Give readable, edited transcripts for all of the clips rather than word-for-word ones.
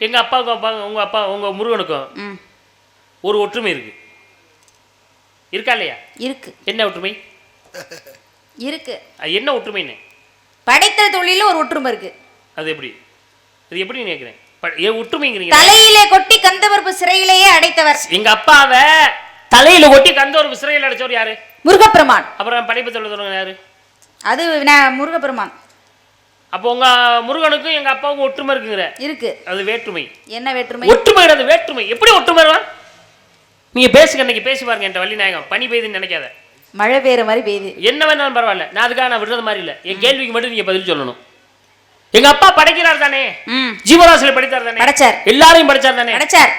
எங்க அப்பாவுக்கும் உங்க முருகனுக்கும் ஒரு ஒற்றுமை இருக்கு, இருக்கா இல்லையா? இருக்கு. என்ன ஒற்றுமை இருக்கு? என்ன ஒற்றுமைன்னு? படைத்தல் தொழில ஒரு ஒற்றுமை இருக்கு. அது எப்படி? அது எப்படி கேக்குறேன்? ஒற்றுமைங்கிறீங்க. தலையிலே கொட்டி கந்தவர்ப்பு சிறையிலேயே அடைத்தவர். எங்க அப்பாவை தலையில கொட்டி கந்தவர்ப்பு சிறையில் அடைச்சவர் யாரு? முருகப்பெருமான். அப்புறம் படைப்பு தொழில் யாரு? அது முருகப்பெருமான். அப்போ உங்க முருகனுக்கும் எங்க அப்பாவுக்கும் ஒற்றுமை இருக்குங்கிற? இருக்கு. அது வேற்றுமை. என்ன வேற்றுமை? ஒற்றுமை. அது வேற்றுமை. எப்படி ஒற்றுமை? நீங்க பேசுங்க, இன்னைக்கு பேசி பாருங்க. என் வள்ளி நாயகம் பனி பெய்யுதுன்னு நினைக்காத, மழை பெய்யுற மாதிரி பெய்யுது. என்ன வேணாலும் பரவாயில்ல, நான் அதுக்காக நான் விடுறது மாதிரி இல்லை. என் கேள்விக்கு மட்டும் நீங்க பதில் சொல்லணும். எங்க அப்பா படைக்கிறார் தானே, ஜீவராசில படித்தார் தானே, படைச்சார், எல்லாரையும் படிச்சார் தானே, படைச்சார்.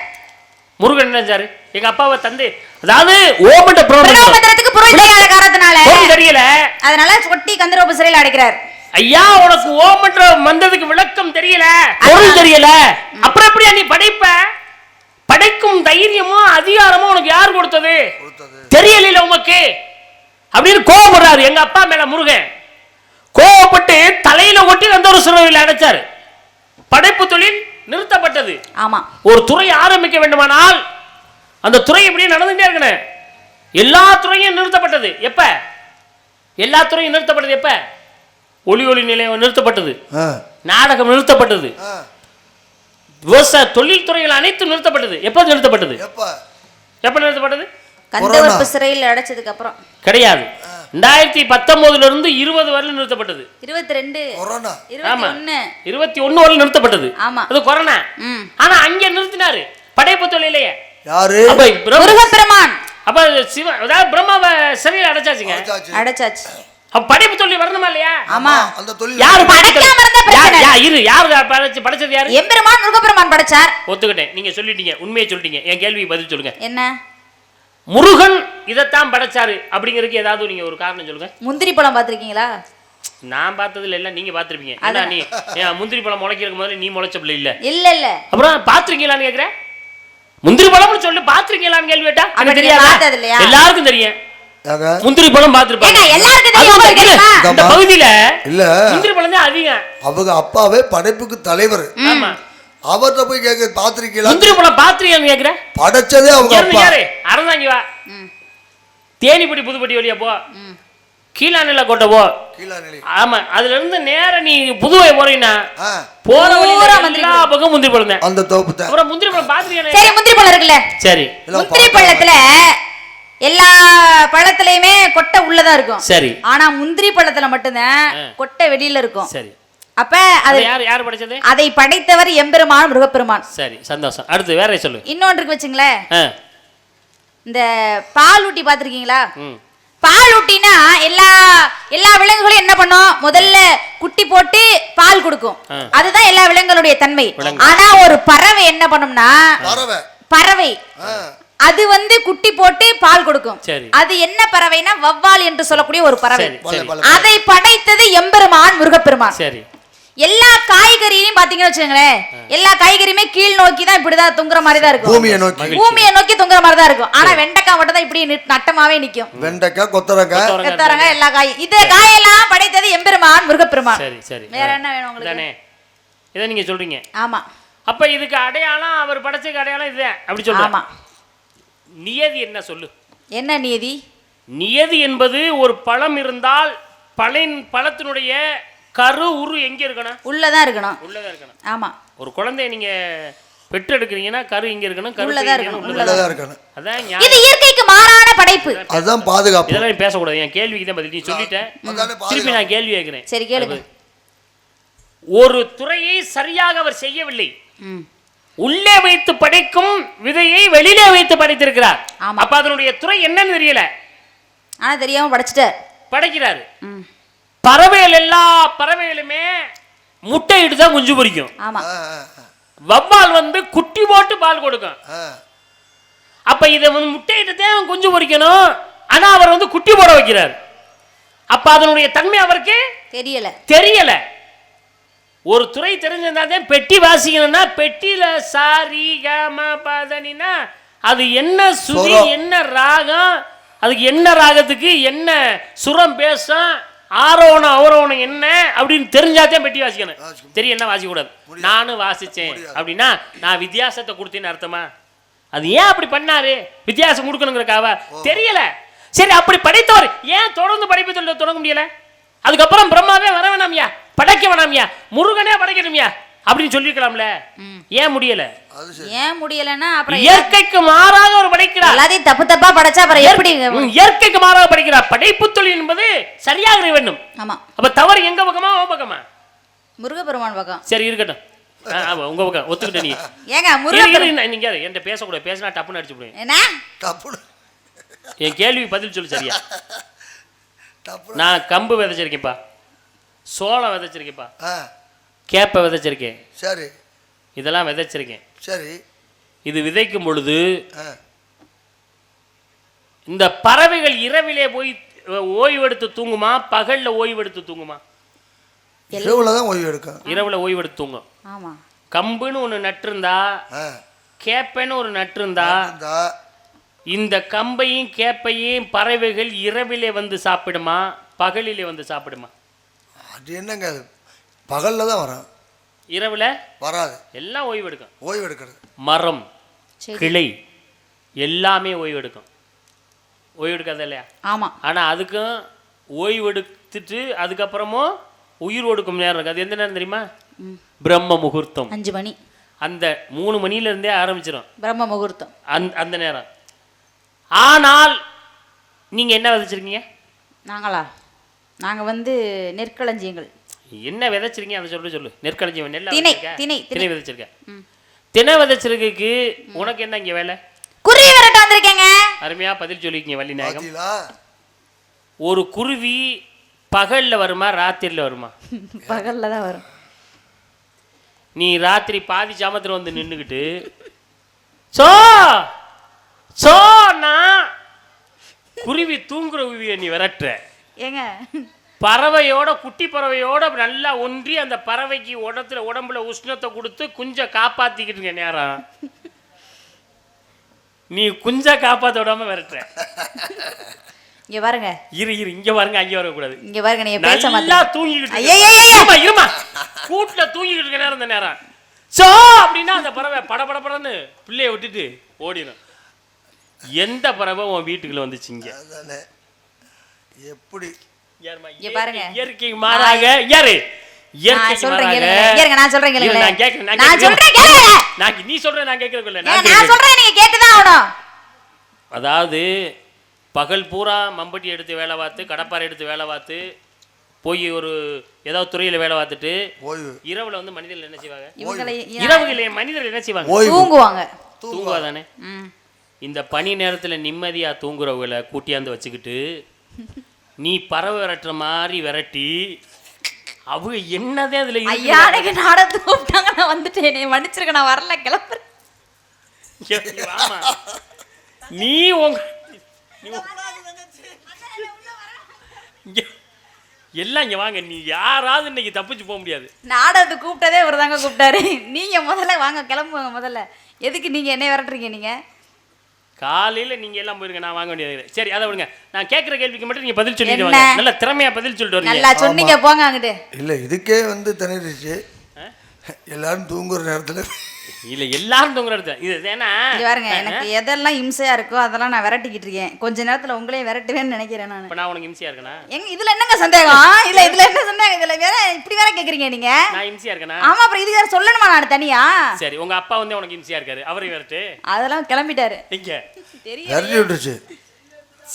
முருகன் என்ன செஞ்சாரு? எங்க அப்பாவை தந்து, அதாவது ஓமண்ட பிரம்மபுத்திரத்துக்கு பொருள் தெரியாத காரணத்தினால தெரியல, அதனால கொட்டி கந்தவர்ப்பு சிறையில் அடைக்கிறார். ஐயா, உனக்கு ஓமன்ற வந்ததுக்கு விளக்கம் தெரியல, பொருள் தெரியல, அப்புறம் எப்படியா நீ படைப்ப? படைக்கும் தைரியமும் அதிகாரமும் உனக்கு யார் கொடுத்தது? தெரியல உமக்கு அப்படின்னு கோவப்படுறாரு எங்க அப்பா மேல முருகன். கோவப்பட்டு தலையில ஒட்டி அந்த ஒரு சிறையில் அடைச்சாரு. படைப்பு தொழில் நிறுத்தப்பட்டது. ஆமா, ஒரு துறை ஆரம்பிக்க வேண்டுமானால் அந்த துறை இப்படியே நடந்துட்டே இருக்கணும். எல்லா துறையும் நிறுத்தப்பட்டது. எப்ப எல்லா துறையும் நிறுத்தப்பட்டது? எப்ப ஒளி நிலையம் நிறுத்தப்பட்டது, நாடகம் நிறுத்தப்பட்டது, விவசாய தொழில் துறைகள் அனைத்தும் நிறுத்தப்பட்டது. எப்ப நிறுத்தப்பட்டது? எப்ப நிறுத்தப்பட்டது? கந்தவர்ப்பு சிறையில் அடைச்சதுக்கு அப்புறம் கிடையாது. 2019 இருந்து 20 வரை நிறுத்தப்பட்டது. 22 கொரோனா. ஆமா, 21 வரை நிறுத்தப்பட்டது. ஆமா, அது கொரோனா. ஆனா அங்க நிறுத்தினாரு படைப்பு தொழிலையே. யாரு? முருகப்பெருமான். அப்ப சிவ, அதாவது பிரம்மாவை சிறையில் அடைச்சாச்சுங்க, அடைச்சாச்சு. அப்ப படைப்பு தொழில் வரணுமா இல்லையா? ஆமா, அந்த தொழில் யாரு படைக்காம இருந்தா பிரச்சனை. யாரு படைச்சது? யாரு? எம்பெருமான் முருகப்பெருமான் படைச்சார். ஒத்துக்கிட்டேன், நீங்க சொல்லிட்டீங்க, உண்மையை சொல்லிட்டீங்க. என் கேள்விக்கு பதில் சொல்லுங்க. என்ன? முருகன் இதைத்தான் படைச்சாரு அப்படிங்கிறதுக்கு ஏதாவது நீங்க ஒரு காரணம் சொல்லுங்க. முந்திரி பழம் பாத்திருக்கீங்களா? நான் பார்த்ததுல இல்ல, நீங்க பாத்திருப்பீங்க. ஏன்னா நீ முந்திரி பழம் முளைக்கிறதுக்கு முதல்ல நீ முளைச்சப்பல இல்ல. இல்ல இல்ல. அப்புறம் பாத்திருக்கீங்களான்னு கேக்குறேன். முந்திரி பழம்னு சொல்லி பாத்திருக்கீங்களான்னு கேள்வி கேட்டா எனக்கு தெரியாது. எல்லாருக்கும் தெரியும் முந்திரி பழம் பாத்திருப்பாங்க. இந்த பகுதியில இல்ல முந்திரி பழம் தான் அதிகம். அவங்க அப்பாவே படைப்புக்கு தலைவர். ஆமா, அவர்கிட்ட போய் கேட்க பாத்திருக்கீங்களா? முந்திரி பழம் பாத்திருக்கீங்கன்னு கேக்குறேன். படைச்சதே அவங்க அப்பா. அறந்தாங்கி வா, தேனிப்பட்டி புதுப்பட்டி வழியா போ, கீழாநில கோட்டை போ. ஆமா, அதுல இருந்து நேர நீ புதுவை போறீங்கன்னா போற வழியில எல்லா பக்கம் முந்திரி பழம் தான். அந்த தோப்பு தான். அப்புறம் முந்திரி பழம் பாத்திருக்கீங்க? சரி, முந்திரி பழம் இருக்குல்ல, சரி, முந்திரி பழத்துல எல்லா பழத்திலயுமே கொட்டை உள்ளதா இருக்கும். சரி, ஆனா முந்திரி பழத்துல மட்டும்தான் கொட்டை வெளியில இருக்கும். சரி, அப்ப அது யார் படைச்சது? அதை படைத்தவர் எம்பெருமான் முருகப்பெருமான். சரி, சந்தோஷம். அடுத்து வேற சொல்லு. இன்னொன்று வச்சுங்களே, இந்த பால் ஊட்டி பாத்திருக்கீங்களா? பால் ஊட்டினா எல்லா விலங்குகளும் என்ன பண்ணும்? முதல்ல குட்டி போட்டு பால் கொடுக்கும். அதுதான் எல்லா விலங்குகளுடைய தன்மை. ஆனா ஒரு பறவை என்ன பண்ணும்னா, பறவை அது குட்டி போட்டு பால் கொடுக்கும். அது என்ன பறவைனா வவ்வால் என்று சொல்லக்கூடிய ஒரு பறவை. அதை படைத்தது எம்பெருமான் முருகப்பெருமான். சரி, எல்லா காய்கறியும் பாத்தீங்கன்னு வச்சுங்களேன், எல்லா காய்கறியுமே கீழ் நோக்கி தான் இப்படிதான் தொங்குற மாதிரி தான் இருக்கும். பூமியை நோக்கி தொங்குற மாதிரி தான் இருக்கும். ஆனா வெண்டைக்காய் மட்டும் தான் இப்படி நட்டமாவே நிக்கும். வெண்டைக்காய், கொத்தரங்காய், எல்லா காய், இந்த காயெல்லாம் படைத்தது எம்பெருமான் முருகப்பெருமான். சரி சரி, வேற என்ன வேணும் உங்களுக்கு? இதை நீங்க சொல்றீங்க. ஆமா, அப்ப இதுக்கு அடையாளம், அவர் படைச்சதுக்கு அடையாளம் இதுதான் அப்படி சொல்றேன். ஆமா, நியதி என்ன சொல்லு? என்ன நியதி? நியதி என்பது ஒரு பழம் இருந்தால் பழத்தினுடைய கரு உரு எங்க இருக்கணும்? உள்ளதான் இருக்கணும். உள்ளதான் இருக்கணும். ஆமா, ஒரு குழந்தைய நீங்க பெற்றெடுக்கிறீங்கன்னா கரு இங்க இருக்கணும், கரு உள்ளதான் இருக்கணும். அதான் இது இயற்கைக்கு மாறான படைப்பு. அதான் பாதுகாப்பு. இதெல்லாம் பேசக்கூடாது. என் கேள்விக்கு தான் பதில் நீ சொல்லிட்டேன். திருப்பி நான் கேள்வி கேட்கிறேன். சரி, கேளுங்க. ஒரு துறையை சரியாக அவர் செய்யவில்லை. உள்ளே வைத்து படைக்கும் விதையை வெளியிலே வைத்து படைத்திருக்கிறார். அப்ப அதனுடைய துறை என்னன்னு தெரியல, ஆனா தெரியாம படைக்கிறாரு. பறவைகள், எல்லா பறவைகளுமே முட்டையிட்டு தான் குஞ்சு பொரிக்கும். வவ்வால் குட்டி போட்டு பால் கொடுக்கும். அப்ப இதை முட்டையிட்டு தான் குஞ்சு பொரிக்கணும். ஆனா அவர் குட்டி போட வைக்கிறார். அப்ப அதனுடைய தன்மை அவருக்கு தெரியல. ஒரு துறை தெரிஞ்சிருந்தாதான் பெட்டி வாசிக்கணும்னா பெட்டியில சாரி கம பதனினா அது என்ன சுதி, என்ன ராகம், அதுக்கு என்ன ராகத்துக்கு என்ன சுரம் பேசும், ஆரோணம் அவரோணம் என்ன அப்படின்னு தெரிஞ்சாதான் பெட்டி வாசிக்கணும். தெரியும் என்ன வாசிக்க கூடாது. நானும் வாசிச்சேன் அப்படின்னா நான் வித்தியாசத்தை கொடுத்தேன்னு அர்த்தமா? அது ஏன் அப்படி பண்ணாரு? வித்தியாசம் கொடுக்கணுங்கிறக்காவா? தெரியல. சரி, அப்படி படித்தவர் ஏன் தொடர்ந்து படிப்பு தொடங்க முடியல? அதுக்கப்புறம் பிரம்மாவே வர வேணாமியா, படைக்க வேணாமியா, முருகனே படைக்கணுமியா அப்படின்னு சொல்லிருக்கலாம்ல. ஏன் முடியல? ஏன் முடியலன்னா அப்புறம் இயற்கைக்கு மாறாக ஒரு படைக்கிறார். எல்லாத்தையும் தப்பு தப்பா படைச்சா அப்புறம் எப்படி? இயற்கைக்கு மாறாக படைக்கிறார். படைப்பு தொழில் என்பது சரியாக வேண்டும். ஆமா. அப்ப தவறு எங்க பக்கமா? உன் பக்கமா? முருகப்பெருமான் பக்கம். சரி, இருக்கட்டும். உங்க பக்கம் ஒத்துக்கிட்ட நீங்க. ஏங்க முருகப்பெருமான் நீங்க என்கிட்ட பேசக்கூடாது. பேசினா டப்புன்னு அடிச்சு போடுவேன். என்ன தப்புன்னு என் கேள்வி பதில் சொல்லு சரியா? நான் கம்பு விதைச்சிருக்கேன்ப்பா, சோளம் விதைச்சிருக்கேன்ப்பா, கேப்பை விதைச்சிருக்கேன். சரி, இதெல்லாம் விதைச்சிருக்கேன். சரி. இது விதைக்கும் பொழுது இந்த பறவைகள் இரவிலே போய் ஓய்வெடுத்து தூங்குமா, பகல்ல ஓய்வெடுத்து தூங்குமா? இரவுல தான் ஓய்வு எடுக்கும். இரவுல ஓய்வெடுத்து தூங்கும். ஆமா. கம்புன்னு ஒன்று நட்டிருந்தா, கேப்பைன்னு ஒரு நட்டிருந்தா, இந்த கம்பையும் கேப்பையும் பறவைகள் இரவிலே வந்து சாப்பிடுமா, பகலிலே வந்து சாப்பிடுமா? அது என்னங்க, பகல்ல தான் வரும், இரவுல வராது. எல்லாம் ஓய்வு எடுக்கும். ஓய்வு எடுக்கிறது மரம், கிளை எல்லாமே ஓய்வு எடுக்கும். ஓய்வு எடுக்காது இல்லையா? ஆமா. ஆனா அதுக்கும் ஓய்வு எடுத்துட்டு அதுக்கப்புறமும் உயிர் ஒடுக்கும் நேரம் இருக்கு. அது எந்த நேரம் தெரியுமா? பிரம்ம முகூர்த்தம். 5 மணி. அந்த 3 மணில இருந்தே ஆரம்பிச்சிடும் பிரம்ம முகூர்த்தம். அந்த நேரம். ஆனால் நீங்க என்ன விதைச்சிருக்கீங்க? நாங்களா? நாங்க வந்து நெற்களஞ்சியங்கள். என்ன விதைச்சிருக்கீங்க அதை சொல்லு. நெற்களஞ்சியம். நெல்லை திணை விதைச்சிருக்க. திணை விதைச்சிருக்கு. உனக்கு என்ன இங்க வேலை? குருவி விரட்ட வந்திருக்கேங்க. அருமையா பதில் சொல்லிருக்கீங்க வள்ளி நாயகம். ஒரு குருவி பகல்ல வருமா, ராத்திரில வருமா? பகல்ல தான் வரும். நீ ராத்திரி பாதி சாமத்துல வந்து நின்றுக்கிட்டு சோனா குருவி தூங்குற குருவியை நீ விரட்டுற. ஏங்க, பறவையோட குட்டி பறவையோட நல்லா ஒன்றி அந்த பறவைக்கு உடம்புல உஷ்ணத்தை கொடுத்து குஞ்ச காப்பாத்திக்கிட்டு நேரம் நீ குஞ்ச காப்பாத்த விடாம விரட்டுற. இங்க பாருங்க. இங்க பாருங்க, அங்க வரக்கூடாது. இங்க பாருங்க, நீங்க பேச மாட்டீங்க. நல்லா தூங்கிக்கிட்டு இருமா கூட்டுல தூங்கிக்கிட்டு இருக்க நேரம், இந்த நேரம் அப்படின்னா அந்த பறவை படபடன்னு பிள்ளைய விட்டுட்டு ஓடிடும். எந்த பறவை உன் வீட்டுக்குள்ள வந்துச்சுங்க? எப்படி பாருங்க, இயற்கை மாறாக யாரு? நான் சொல்றேன் நீ கேட்டுதான் ஆகணும். அதாவது பகல் பூரா மம்பட்டி எடுத்து வேலை பார்த்து, கடப்பாறை எடுத்து வேலை பார்த்து போய் ஒரு ஏதாவது துறையில வேலை பார்த்துட்டு இரவுல வந்து மனிதர்கள் என்ன செய்வாங்க? இரவுகளே மனிதர்கள் என்ன செய்வாங்க? தூங்குவாதானே. இந்த பனி நேரத்துல நிம்மதியா தூங்குறவங்களை கூட்டியாந்து வச்சுக்கிட்டு நீ பறவை விரட்டுற மாதிரி விரட்டி அவங்க என்னதே அதுல நாடகத்தை கூப்பிட்டாங்க. நான் வந்துட்டேன், மன்னிச்சிருக்க, நான் வரல, கிளம்புறேன். நீ எல்லாம் இங்க வாங்க. நீ யாராவது இன்னைக்கு தப்பிச்சு போக முடியாது. நாடகத்தை கூப்பிட்டதே ஒரு தாங்க கூப்பிட்டாரு. நீங்க முதல்ல வாங்க, கிளம்புவாங்க முதல்ல. எதுக்கு நீங்க என்ன விரட்டுறீங்க? நீங்க காலையில நீங்க எல்லாம் போயிருங்க, நான் வாங்க வேண்டியது. சரி, அதை விடுங்க. நான் கேட்கிற கேள்விக்கு மட்டும் நீங்க பதில் சொல்லிட்டு வாங்க. நல்ல திறமையா பதில் சொல்லிட்டு வரீங்க. நல்லா சொன்னீங்க, போங்க அங்கிட்டு. இல்ல, இதுக்கே வந்து திணறிச்சு. எல்லாரும் தூங்குற நேரத்துல இல்ல, எல்லாரும் தூங்குற இடத்துல இது ஏன்னா பாருங்க, எனக்கு எதெல்லாம் இம்சையா இருக்கோ அதெல்லாம் நான் விரட்டிக்கிட்டு இருக்கேன். கொஞ்ச நேரத்துல உங்களையும் விரட்டுவேன்னு நினைக்கிறேன் நான். இப்ப நான் உனக்கு இம்சையா இருக்கேனா? எங்க இதுல என்னங்க சந்தேகம்? இதுல என்ன சந்தேகம்? இதுல வேற இப்படி வேற கேக்குறீங்க நீங்க. நான் இம்சையா இருக்கேனா? ஆமா, அப்புறம் இது வேற சொல்லணுமா நான் தனியா? சரி, உங்க அப்பா வந்து உனக்கு இம்சையா இருக்காரு, அவரை விரட்டு. அதெல்லாம் கிளம்பிட்டாரு. இங்க விரட்டி விட்டுச்சு.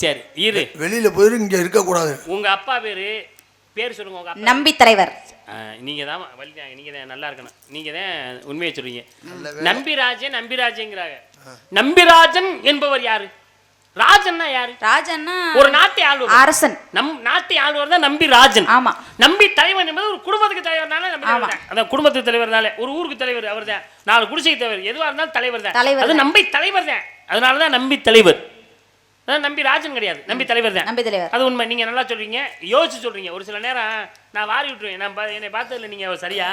சரி, இரு, வெளியில போயிரு, இங்க இருக்க கூடாது. உங்க அப்பா பேர் சொல்லுங்க. உங்க அப்பா நம்பி தலைவர். நீங்க தான் வள்ளினாங்க, நீங்க தான் நல்லா இருக்கணும். நீங்க தான் உண்மையை சொல்றீங்க. நம்பிராஜங்கிறாங்க. நம்பிராஜன் என்பவர் யாரு? ராஜன்னா யாரு? ராஜன்னா ஒரு நாட்டை ஆளுவர், அரசன். நாட்டை ஆளுவர் தான் நம்பிராஜன். ஆமா. நம்பி தலைவன் என்பது ஒரு குடும்பத்துக்கு தலைவர்னால அந்த குடும்பத்துக்கு தலைவர்னால, ஒரு ஊருக்கு தலைவர் அவர் தான், 4 குடிசைக்கு தலைவர், எதுவா இருந்தாலும் தலைவர் தான். அது நம்பி தலைவர் தான், அதனாலதான் நம்பி தலைவர். நம்பி ராஜன் கிடையாது, நம்பி தலைவர் தான். நம்பி தலைவர், அது உண்மை. நீங்க நல்லா சொல்றீங்க, யோசிச்சு சொல்றீங்க. ஒரு சில நேரம் நான் வாரி விட்டுருவேன். நான் என்னை பார்த்ததுல நீங்க சரியா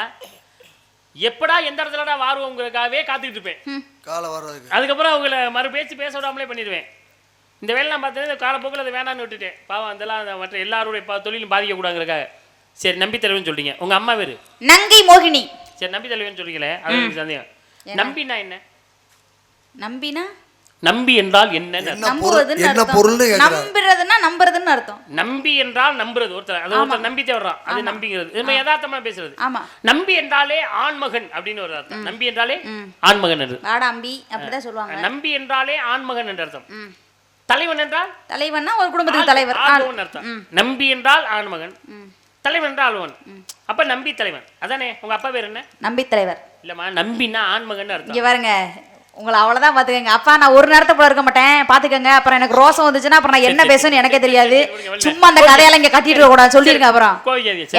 எப்படா எந்த இடத்துலடா வாருவோங்கிறதுக்காகவே காத்துக்கிட்டு இருப்பேன். காலை வர்றதுக்கு. அதுக்கப்புறம் அவங்கள மறு பேச்சு பேச விடாமலே பண்ணிடுவேன். இந்த வேலைலாம் பார்த்தீங்கன்னா இந்த காலப்போக்கில் அதை வேணான்னு விட்டுட்டேன். பாவம் அதெல்லாம் மற்ற எல்லாருடைய தொழிலும் பாதிக்கக்கூடாதுங்கிறக்காக. சரி, நம்பி தலைவன் சொல்றீங்க. உங்க அம்மா பேரு நங்கை மோகினி. சரி, நம்பி தலைவன் சொல்றீங்களே, அது எனக்கு சந்தேகம். நம்பினா என்ன? நம்பினா நம்பி என்றால் என்ன? என்ன பொருள்? நம்புறதுன்னா நம்புறதுன்னு அர்த்தம். நம்பி என்றால் நம்புறது. ஒருத்தர் நம்பித்தே வர்றான், அது நம்பிங்கிறது. இது யதார்த்தமா பேசுறது. ஆமா. நம்பி என்றாலே ஆண்மகன் அப்படின்னு ஒரு அர்த்தம். நம்பி என்றாலே ஆண்மகன் என்று வாடாம்பி அப்படிதான் சொல்லுவாங்க. நம்பி என்றாலே ஆண்மகன் என்று அர்த்தம். தலைவன் என்றால் தலைவன்னா ஒரு குடும்பத்துக்கு தலைவர் அர்த்தம். நம்பி என்றால் ஆண்மகன், தலைவன் என்றால் ஆழ்வன். அப்ப நம்பி தலைவன் அதானே. உங்க அப்பா பேர் என்ன? நம்பி தலைவர். இல்லம்மா, நம்பினா ஆண்மகன் அர்த்தம். இங்க பாருங்க, உங்களை அவ்வளவுதான் பாத்துக்கங்க. அப்பா நான் ஒரு நேரத்தை போல இருக்க மாட்டேன் பாத்துக்கங்க. அப்புறம் எனக்கு ரோசம் வந்துச்சுன்னா அப்புறம் நான் என்ன பேசுன்னு எனக்கே தெரியாது. சும்மா அந்த கதையெல்லாம் இங்க கட்டிட்டு இருக்க கூடாது சொல்லிருங்க. அப்புறம்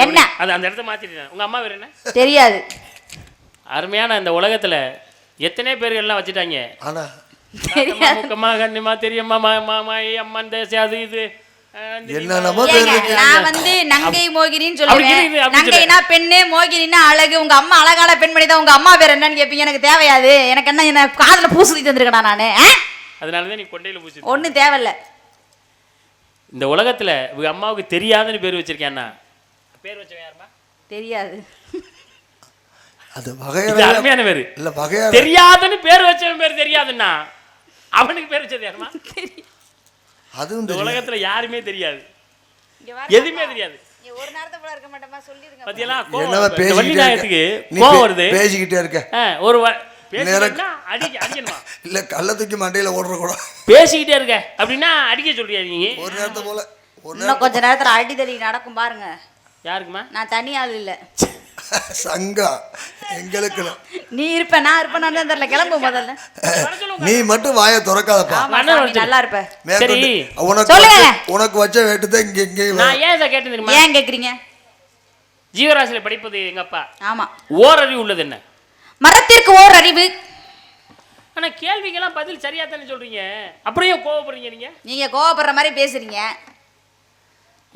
என்ன அது அந்த இடத்த மாத்திட்டேன். உங்க அம்மா பேர் என்ன? தெரியாது. அருமையான இந்த உலகத்துல எத்தனை பேர்கள் எல்லாம் வச்சுட்டாங்க. ஆனா முக்கம்மா கண்ணிமா தெரியம்மா மாமாயி அம்மன் தேசி அது இது நான் வந்து நங்கை மோகினின்னு சொல்லுவேன். நங்கைனா பெண்ணு, மோகினின்னா அழகு. உங்க அம்மா அழகான பெண்மணி தான். உங்க அம்மா பேர் என்னன்னு கேப்பீங்க. எனக்கு தேவையாது. எனக்கு என்ன காதுல பூசி தந்துருக்கா நானு? அதனாலதான் நீ கொண்டையில பூசி. ஒண்ணும் தேவையில்ல. இந்த உலகத்துல உங்க அம்மாவுக்கு தெரியாதுன்னு பேர் வச்சிருக்கேன்னா பேர் வச்சவன் யாருமா? தெரியாது. அது வகையான அருமையான பேரு. இல்ல வகையான தெரியாதுன்னு பேர் வச்சவன் பேர் தெரியாதுன்னா அவனுக்கு பேர் வச்சது யாருமா? அது இந்த உலகத்துல யாருமே தெரியாது, எதுவுமே தெரியாது. ஒரு நேரத்தை போல இருக்க மாட்டேமா சொல்லிருங்க. பத்தியெல்லாம் கோவம் வருது. பேசிக்கிட்டே இருக்க ஒரு அடிக்கணுமா? இல்ல கள்ள தூக்கி மண்டையில ஓடுற கூட பேசிக்கிட்டே இருக்க அப்படின்னா அடிக்க சொல்றியா நீங்க? ஒரு நேரத்தை போல இன்னும் கொஞ்ச நேரத்துல அடிதடி நடக்கும் பாருங்க. யாருக்குமா? நான் தனி ஆள் இல்ல, சங்கா எங்களுக்கு. நீ இருப்ப நான் இருப்பேன்னு தெரியல. கிளம்பு முதல்ல. நீ மட்டும் வாயை திறக்காதப்பா. நல்லா இருப்ப. சரி, உனக்கு வச்ச வேட்டுதான் இங்க இங்க. நான் ஏன் இதை கேட்டு தெரியுமா? ஏன் கேக்குறீங்க? ஜீவராசியில படிப்பது எங்க அப்பா. ஆமா. ஓரறிவு உள்ளது என்ன? மரத்திற்கு ஓர் அறிவு. ஆனா கேள்விக்கெல்லாம் பதில் சரியா தானே சொல்றீங்க, அப்படியே கோவப்படுறீங்க. நீங்க கோவப்படுற மாதிரி பேசுறீங்க.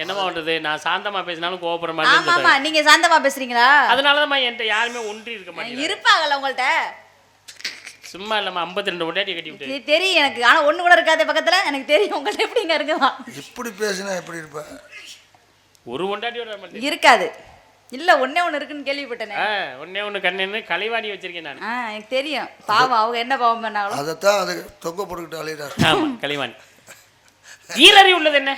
என்னமா பண்றது? நான் சாந்தமா பேசினாலும் கோவப்படுற மாதிரி. ஆமா ஆமா, நீங்க சாந்தமா பேசுறீங்களா? அதனாலதான் என்கிட்ட யாருமே ஒன்றி இருக்க மாட்டேங்க. இருப்பாங்கல்ல உங்கள்ட்ட. சும்மா இல்லம்மா 52 ஒட்டாட்டி கட்டி விட்டு தெரியும் எனக்கு. ஆனா ஒண்ணு கூட இருக்காது பக்கத்துல. எனக்கு தெரியும் உங்கள்ட்ட எப்படிங்க இருக்குமா. இப்படி பேசினா எப்படி இருப்ப? ஒரு ஒண்டாட்டி இருக்காது. இல்ல ஒண்ணே ஒண்ணு இருக்குன்னு கேள்விப்பட்டேனே. ஒண்ணே ஒண்ணு கண்ணு கலைவாணி வச்சிருக்கேன் நான். எனக்கு தெரியும். பாவம் அவங்க என்ன பாவம் பண்ணாங்களோ அதத்தான் அது தொங்க போட்டுக்கிட்டு அலையிறாரு. ஆமா, கலைவாணி. ஈரறிவு உள்ளது என்ன?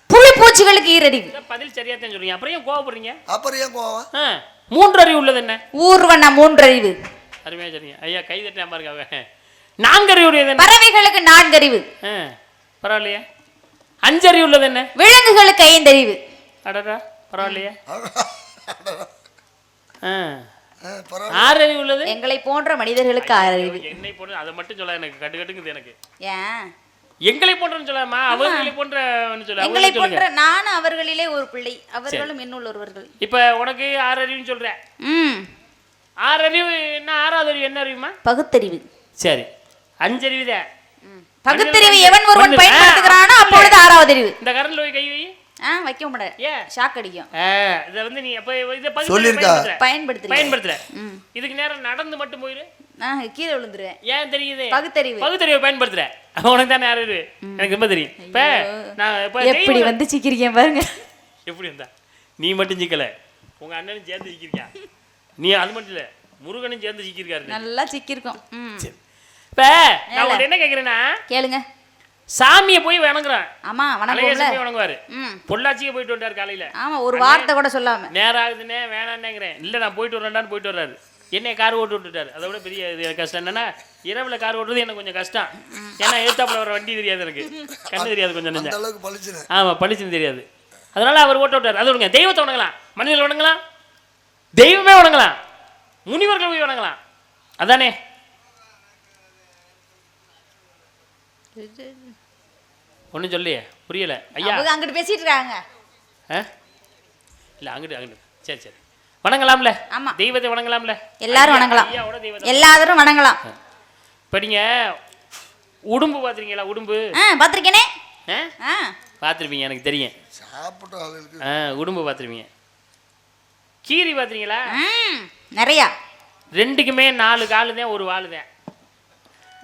புழு பூச்சிகளுக்கு ஈரறிவு. பதில் சரியா தான் சொல்றீங்க, அப்புறம் ஏன் கோவப்படுறீங்க? அப்புறம் ஏன் கோவம்? மூன்றறிவு உள்ளது என்ன? ஊர்வன மூன்றறிவு. அருமையா சரிங்க ஐயா, கை தட்டினா பாருங்க. அவன் நான்கறிவு உள்ளது என்ன? பறவைகளுக்கு நான்கறிவு. பரவாயில்லையா? அஞ்சறிவு உள்ளது என்ன? விலங்குகளுக்கு ஐந்தறிவு. அடடா, பரவாயில்லையா? ஆறு அறிவு உள்ளது? எங்களை போன்ற மனிதர்களுக்கு ஆறு அறிவு. என்னை போன்ற அதை மட்டும் சொல்ல எனக்கு கட்டுக்குது. எனக்கு ஏன் எங்களை போன்றன்னு சொல்லாமா? அவர்களை போன்ற சொல்ல. எங்களை போன்ற நானும் அவர்களிலே ஒரு பிள்ளை, அவர்களும் என்னுள் ஒருவர்கள். இப்ப உனக்கு ஆறு அறிவுன்னு சொல்ற. ஆறு அறிவு என்ன? ஆறாவது அறிவு என்ன அறிவுமா? பகுத்தறிவு. சரி, அஞ்சறிவு தான். பகுத்தறிவு எவன் ஒருவன் பயன்படுத்துகிறானோ அப்பொழுது ஆறாவது அறிவு. இந்த கரண்ட்ல போய் கை வை. வைக்க முடியாது, ஷாக் அடிக்கும். இத வந்து நீ அப்ப இத பயன்படுத்துற. இதுக்கு நேரம் நடந்து மட்டும் போயிரு, கீழே விழுந்துருவேன். ஏன் தெரியுது? பகுத்தறிவு பயன்படுத்துற. உனக்கு தானே யாரு எனக்கு ரொம்ப தெரியும். இப்ப நான் எப்படி வந்து சிக்கிறீங்க பாருங்க. எப்படி வந்தா? நீ மட்டும் சிக்கல, உங்க அண்ணனும் சேர்ந்து சிக்கிருக்கா. நீ அது மட்டும் இல்ல, முருகனும் சேர்ந்து சிக்கிருக்காரு. நல்லா சிக்கிருக்கோம். இப்ப நான் என்ன கேக்குறேன்னா கேளுங்க. சாமியை போய் வணங்குறான். ஆமா, வணங்குவோம்ல. வணங்குவாரு. பொள்ளாச்சிக்கு போயிட்டு வந்தாரு காலையில. ஆமா, ஒரு வார்த்தை கூட சொல்லாம. நேரம் ஆகுதுன்னே வேணான்னேங்கிறேன். இல்ல நான் போயிட்டு வரேன்டான்னு போயிட்டு வர்றாரு. என்னை கார் ஓட்டு விட்டுட்டாரு. அதை விட பெரிய கஷ்டம் என்னன்னா, இரவுல கார் ஓட்டுறது எனக்கு கொஞ்சம் கஷ்டம். ஏன்னா எழுத்தாப்புல வர வண்டி தெரியாது, எனக்கு கண்ணு தெரியாது, கொஞ்சம் நெஞ்சம். ஆமா, பளிச்சுன்னு தெரியாது. அதனால அவர் ஓட்ட விட்டாரு. அது விடுங்க. தெய்வத்தை வணங்கலாம், மனிதர்கள் வணங்கலாம், தெய்வமே வணங்கலாம், முனிவர்கள் போய் வணங்கலாம். அதானே? ஒன்றும் சொல்லியே புரியல ஐயா. அங்கிட்டு பேசிட்டு இருக்காங்க. இல்லை, அங்கிட்டு சரி சரி வணங்கலாம்ல. ஆமா, தெய்வத்தை வணங்கலாம்ல. எல்லாரும் வணங்கலாம், எல்லாரும் வணங்கலாம். இப்போ நீங்கள் உடும்பு பார்த்துருக்கீங்களா? உடும்பு பார்த்துருக்கேனே. பார்த்துருப்பீங்க, எனக்கு தெரியும். உடும்பு பார்த்துருப்பீங்க. கீரி பார்த்துருக்கீங்களா? நிறையா. ரெண்டுக்குமே 4 காலு தான், ஒரு வாழு தான்.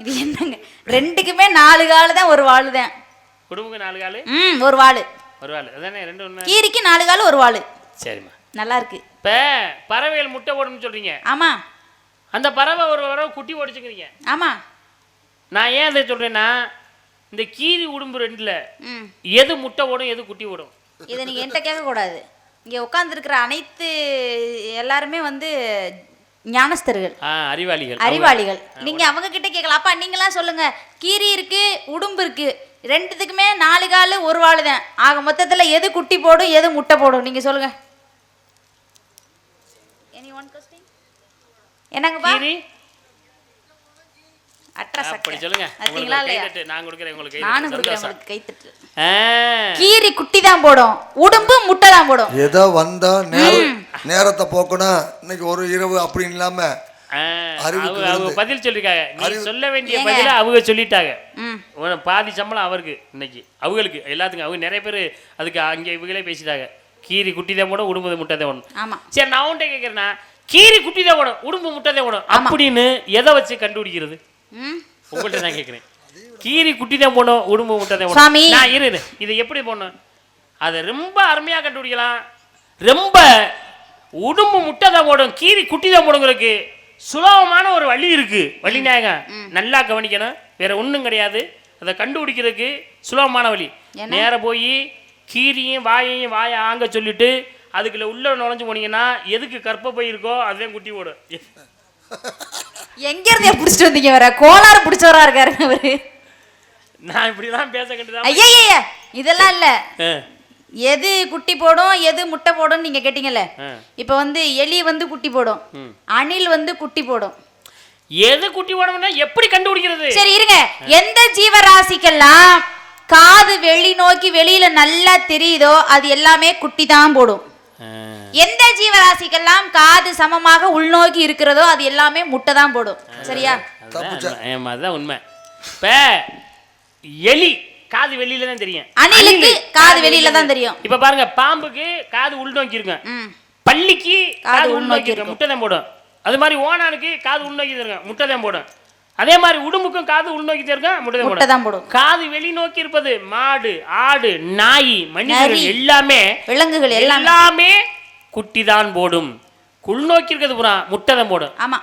இது என்னங்க? ரெண்டுக்குமே 4 காலு தான், ஒரு வாழு தான். உடும்புக்கு 4 காலு ஒரு வாலு ஒரு வாலு அதானே 2 1 கீரிக்கு 4 காலு ஒரு வாலு. சரிம்மா, நல்லா இருக்கு. இப்ப பறவைகள் முட்டை போடும்னு சொல்றீங்க. ஆமா. அந்த பறவை ஒரு தடவை குட்டி போடுச்சுக்கிறீங்க. ஆமா. நான் ஏன் அதை சொல்றேன்னா, இந்த கீரி உடும்பு ரெண்டுல எது முட்டை போடும் எது குட்டி போடும்? இதை நீங்க என்கிட்ட கேட்க கூடாது. இங்க உட்கார்ந்து இருக்கிற அனைத்து எல்லாருமே வந்து ஞானஸ்தர்கள், அறிவாளிகள். நீங்க அவங்க கிட்ட கேட்கலாம். அப்பா நீங்களாம் சொல்லுங்க, கீரி இருக்கு உடும்பு இருக்கு, ரெண்டுத்துக்குமே 4 காலு ஒரு வாலு தான். ஆக மொத்தத்துல எது குட்டி போடும் எது முட்டை போடும் நீங்க சொல்லுங்க. என்னங்கப்பா? கீரி குட்டி தான் போடும், உடும்பு முட்டை தான் போடும். ஏதோ வந்தா நேரத்தை போக்கணும் இன்னைக்கு ஒரு இரவு அப்படின்னு இல்லாம பதில் சொல்லிருக்காங்க. நீ சொல்ல வேண்டிய பதில அவங்க சொல்லிட்டாங்க. பாதி சம்பளம் அவருக்கு இன்னைக்கு, அவங்களுக்கு எல்லாத்துக்கும். அவங்க நிறைய பேர் அதுக்கு அங்கே இவங்களே பேசிட்டாங்க. கீரி குட்டி தான் போடும் உடும்பு முட்டை தான் போடும். சரி, நான் உன்கிட்ட கேட்கறேன்னா, கீரி குட்டி தான் போடும் உடும்பு முட்டை தான் போடும் அப்படின்னு எதை வச்சு கண்டுபிடிக்கிறது? உங்கள்கிட்ட நான் கேட்கிறேன். கீரி குட்டி தான் போடும் உடும்பு முட்டை தான் போடும். நான் இரு, இதை எப்படி போடணும் அதை ரொம்ப அருமையா கண்டுபிடிக்கலாம். ரொம்ப உடும்பு முட்டை தான் போடும் கீரி குட்டி தான் போடுங்கிறதுக்கு சுலபமான ஒரு வழி இருக்கு. வழி நாயகம் நல்லா கவனிக்கணும். வேற ஒன்றும் கிடையாது. அதை கண்டுபிடிக்கிறதுக்கு சுலபமான வழி. நேர போய் கீரியும் வாயையும் வாயை ஆங்க சொல்லிட்டு அதுக்குள்ள உள்ள நுழைஞ்சு போனீங்கன்னா எதுக்கு கற்ப போய் இருக்கோ அதுதான் குட்டி போடும். எங்க இருந்தே புடிச்சிட்டு வந்தீங்க? வர கோளாறு புடிச்சவரா இருக்காரு அவரு. நான் இப்படிதான் பேச கண்டுதான். ஐயா இதெல்லாம் இல்ல. எது குட்டி போடும் எது முட்டை போடும் நீங்க கேட்டீங்கல்ல. இப்ப வந்து எலி வந்து குட்டி போடும், அணில் வந்து குட்டி போடும். எது குட்டி போடும்னா எப்படி கண்டுபிடிக்கிறது? சரி இருங்க. எந்த ஜீவராசிக்கெல்லாம் காது வெளி நோக்கி வெளியில நல்லா தெரியுதோ அது எல்லாமே குட்டி தான் போடும். எந்த ஜீவராசிக்கெல்லாம் காது சமமாக உள்நோக்கி இருக்கிறதோ அது எல்லாமே முட்டை தான் போடும். சரியா? அதுதான் உண்மை. இப்ப எலி காது வெளியில தான் தெரியும், அணிலுக்கு காது வெளியில தான் தெரியும். இப்ப பாருங்க, பாம்புக்கு காது உள்நோக்கி இருக்கும், பள்ளிக்கு காது உள்நோக்கி இருக்கும், முட்டை தான் போடும். அது மாதிரி ஓனானுக்கு காது உள்நோக்கி இருக்கும், முட்டை தான் போடும். அதே மாதிரி உடும்புக்கும் காது உள்நோக்கி இருக்கும், முட்டை தான் போடும். காது வெளிநோக்கி இருப்பது மாடு, ஆடு, நாய், மனிதர்கள் எல்லாமே, விலங்குகள் எல்லாமே குட்டி தான் போடும். உள்நோக்கி இருக்கிறது பூரா முட்டை தான் போடும். ஆமா.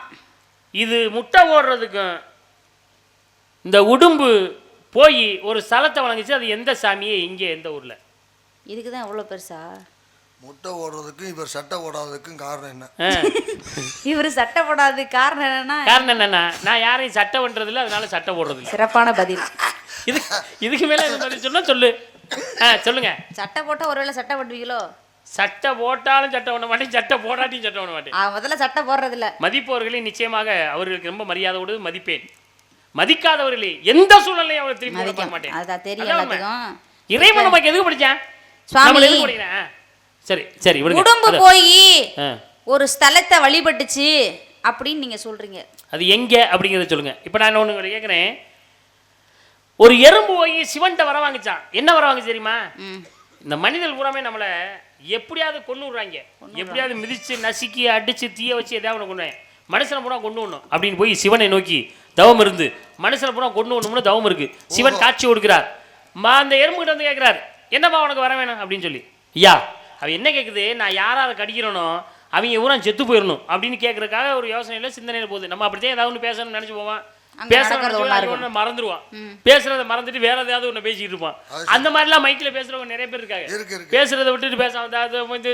இது முட்டை போடுறதுக்கும் இந்த உடும்பு போய் ஒரு ஸ்தலத்தை வழங்குச்சு. அது எந்த சாமியே, இங்கே எந்த ஊர்ல? இதுக்கு தான் எவ்வளவு பெருசா? முட்டை ஓடுறதுக்கும் இவர் சட்டை போடாததுக்கும் காரணம் என்ன? இவர் சட்டை போடாதது காரணம் என்னன்னா நான் யாரையும் சட்டை பண்றது இல்லை, அதனால சட்டை போடுறது இல்லை. சிறப்பான பதில். இதுக்கு மேல என்ன பதில் சொன்னா சொல்லு. சொல்லுங்க. சட்டை போட்டா ஒருவேளை சட்டை பண்ணுவீங்களோ? சட்டை போட்டாலும் சட்டை பண்ண மாட்டேன், சட்டை போடாட்டியும் சட்டை பண்ண மாட்டேன். முதல்ல சட்டை போடுறது இல்ல. மதிப்பவர்களை நிச்சயமாக அவர்களுக்கு ரொம்ப மரியாதையோடு மதிப்பேன். மதிக்காதவர்களே எந்த சூழ்நிலையும் அவர் திரும்பி பார்க்க மாட்டேன். அதான் தெரியும். இறைவன் நமக்கு எதுக்கு படிச்சான்? சுவாமி. சரி சரி, உடும்பு போய் ஒரு ஸ்தலத்தை வழிபட்டுச்சு அப்படின்னு நீங்க சொல்றீங்க. அது எங்க அப்படிங்கறத சொல்லுங்க. இப்ப நான் ஒண்ணு கேக்குறேன். ஒரு எறும்பு போய் சிவன்ட்ட வர வாங்கிச்சான். என்ன வர வாங்கிச்சு தெரியுமா? இந்த மனிதர்கள் பூராமே நம்மளை எப்படியாவது கொண்டு விடுறாங்க, எப்படியாவது மிதிச்சு நசுக்கி அடிச்சு தீய வச்சு எதாவது ஒன்று கொண்டு மனுஷனை பூரா கொண்டு வரணும் அப்படின்னு போய் சிவனை நோக்கி தவம் இருந்து மனுஷனை பூரா கொண்டு வரணும்னு தவம் இருக்கு. சிவன் காட்சி கொடுக்கிறார். அந்த எறும்பு கிட்ட வந்து கேட்கிறார், என்னப்பா உனக்கு வர வேணும் அப்படின்னு சொல்லி. ஐயா அவ என்ன கேட்குது, நான் யாராவது கடிக்கிறனோ அவங்க ஊரா செத்து போயிடணும் அப்படின்னு கேட்கறதுக்காக ஒரு யோசனையில சிந்தனையில போகுது. நம்ம அப்படித்தான் ஏதாவது ஒன்று பேசணும்னு நினைச்சு போவான், பேசுறது மறந்துடுவான், பேசுறத மறந்துட்டு வேற ஏதாவது ஒன்று பேசிட்டு இருப்பான். அந்த மாதிரிலாம் மைக்கில் பேசுறவங்க நிறைய பேர் இருக்காங்க. பேசுறதை விட்டுட்டு பேசாம வந்து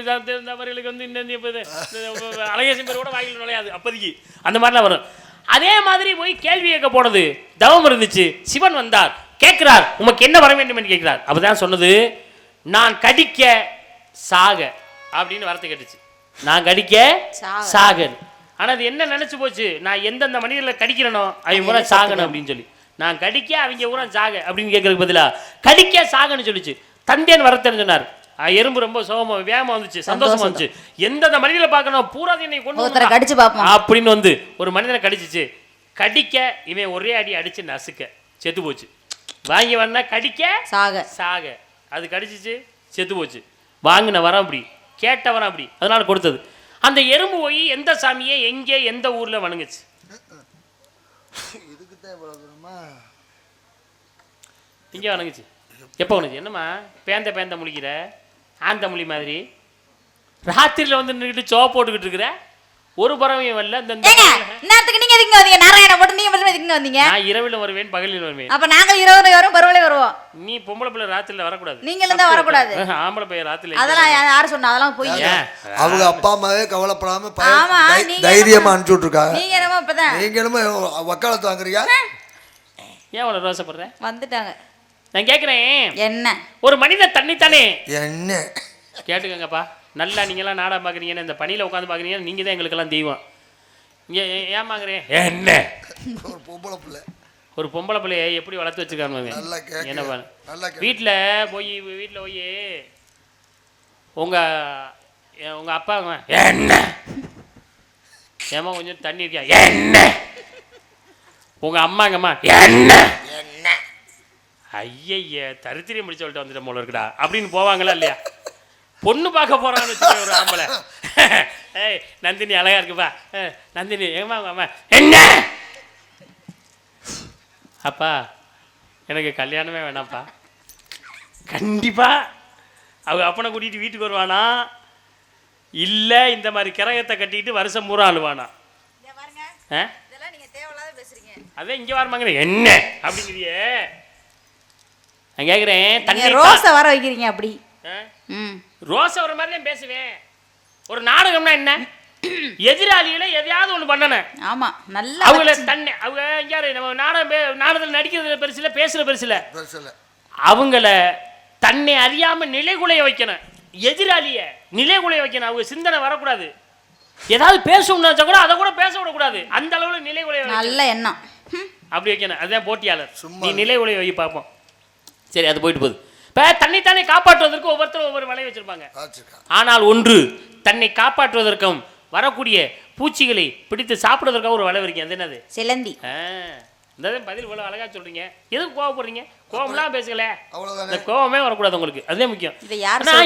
அழகேசன் பேர் கூட வாயில் நுழையாது அப்போதைக்கு. அந்த மாதிரிலாம் வரும். அதே மாதிரி போய் கேள்வி கேட்க போனது தவம் இருந்துச்சு. சிவன் வந்தார், கேட்கிறார் உமக்கு என்ன வர வேண்டும் என்று கேட்கிறார். அப்பதான் சொன்னது, நான் கடிக்க சாக அப்படின்னு வார்த்தை கேட்டுச்சு. நான் கடிக்க சாக. ஆனா அது என்ன நினைச்சு போச்சு, நான் எந்தெந்த மனிதர்களை கடிக்கிறனோ அவங்க ஊரா சாகணும் அப்படின்னு சொல்லி. நான் கடிக்க அவங்க ஊரா சாக அப்படின்னு கேட்கறதுக்கு பதிலா கடிக்க சாகன்னு சொல்லிச்சு. தந்தேன் வரத்தேன்னு சொன்னார். எறும்பு ரொம்ப சோகமா வேகமா வந்துச்சு, சந்தோஷமா வந்துச்சு. எந்தெந்த மனிதர்களை பார்க்கணும் பூரா என்னை கொண்டு கடிச்சு பார்ப்போம் அப்படின்னு வந்து ஒரு மனிதனை கடிச்சிச்சு. கடிக்க இவன் ஒரே அடி அடிச்சு நசுக்க செத்து போச்சு. வாங்கி வந்தா கடிக்க சாக சாக, அது கடிச்சிச்சு செத்து போச்சு. வாங்கின வரம் அப்படி, கேட்ட வரம் அப்படி, அதனால கொடுத்தது. அந்த எறும்பு போய் எந்த சாமியை எங்கே எந்த ஊர்ல வணங்குச்சு? இங்க வணங்குச்சு. எப்போ உனக்கு என்னம்மா பேந்த முழிக்கிற ஆந்த மொழி மாதிரி ராத்திரியில் வந்து நின்றுட்டு சோ போட்டுக்கிட்டு இருக்கிற ஒரு பறவையும் வரல. இந்த நேரத்துக்கு நீங்க எதுக்கு வந்தீங்க? நாராயண போட்டு நீங்க எதுக்கு வந்தீங்க? நான் இரவில் வருவேன், பகலில் வருவேன். அப்ப நாங்க இரவுல வரோம், பரவலே வருவோம். நீ பொம்பளை பிள்ளை ராத்திரில வரக்கூடாது. நீங்களும் தான் வரக்கூடாது. ஆம்பளை பையன் ராத்திரில. அதெல்லாம் யாரு சொன்னா? அதெல்லாம் போய் அவங்க அப்பா அம்மாவே கவலைப்படாம தைரியமா அனுப்பிச்சு விட்டுருக்காங்க. நீங்க என்னமோ இப்பதான் நீங்க என்னமோ வக்காலத்து வாங்குறீங்க. ஏன் அவ்வளவு ரோசப்படுற? வந்துட்டாங்க. நான் கேட்கிறேன், என்ன ஒரு மனிதன் தன்னைத்தானே என்ன கேட்டுக்கங்கப்பா. நல்லா நீங்களாம் நாடகம் பார்க்குறீங்கன்னு இந்த பணியில் உட்காந்து பார்க்குறீங்கன்னா நீங்கள் தான் எங்களுக்கெல்லாம் தெய்வம். இங்கே ஏமாங்குறேன் என்ன? ஒரு பொம்பளை பிள்ளைய எப்படி வளர்த்து வச்சுருக்காங்க என்ன பண்ண? வீட்டில் போய் உங்கள் அப்பா என்ன ஏமா கொஞ்சம் தண்ணி இருக்கியா என்ன? உங்கள் அம்மாங்கம்மா என்ன? ஐய தரித்திரியம் முடிச்சு சொல்லிட்டு வந்துட்டு போல இருக்குடா அப்படின்னு போவாங்களா இல்லையா? பொண்ணு பார்க்க போறான்னு ஒரு ஆம்பளை, ஏய் நந்தினி அழகா இருக்குப்பா, நந்தினி ஏமா அம்மா என்ன? அப்பா எனக்கு கல்யாணமே வேணாம்ப்பா. கண்டிப்பா அவங்க அப்பனை கூட்டிகிட்டு வீட்டுக்கு வருவானா இல்லை இந்த மாதிரி கிரகத்தை கட்டிட்டு வருஷம் பூரா அழுவானா? அதே இங்கே வரமாங்க என்ன அப்படிங்கிறியே. நான் கேட்குறேன், தண்ணி ரோஸை வர வைக்கிறீங்க அப்படி? ரோஸை வர மாதிரி தான் பேசுவேன். ஒரு நாடகம்னா என்ன? எதிராளிகளை எதையாவது ஒன்று பண்ணணும். ஆமா, நல்லா அவங்கள தன்னை அவங்க யாரு நம்ம நாடகத்தில் நடிக்கிறது பெருசில்ல, பேசுகிற பெருசில்ல, அவங்கள தன்னை அறியாம நிலைகுலைய வைக்கணும். எதிராளியை நிலைகுலைய வைக்கணும். அவங்க சிந்தனை வரக்கூடாது. ஏதாவது பேசணும்னா கூட அதை கூட பேச விடக்கூடாது. அந்த அளவில் நிலைகுலைய நல்ல எண்ணம் அப்படி வைக்கணும். அதுதான் போட்டியாளர். நீ நிலைகுலைய வை பார்ப்போம். சரி, அது போயிட்டு போகுது. இப்போ தன்னைத்தானே காப்பாற்றுவதற்கு ஒவ்வொருத்தரும் ஒவ்வொரு வலை வச்சிருப்பாங்க. ஆனால் ஒன்று தன்னை காப்பாற்றுவதற்கும் வரக்கூடிய பூச்சிகளை பிடித்து சாப்பிடுவதற்காக ஒரு வலை வைக்கீங்க. அது என்னது? சிலந்தி. இந்த பதில் இவ்வளோ அழகா சொல்றீங்க. எதுக்கு கோவப்படுறீங்க? கோவம்லாம் பேசல, இந்த கோவமே வரக்கூடாது உங்களுக்கு. அதுவே முக்கியம்.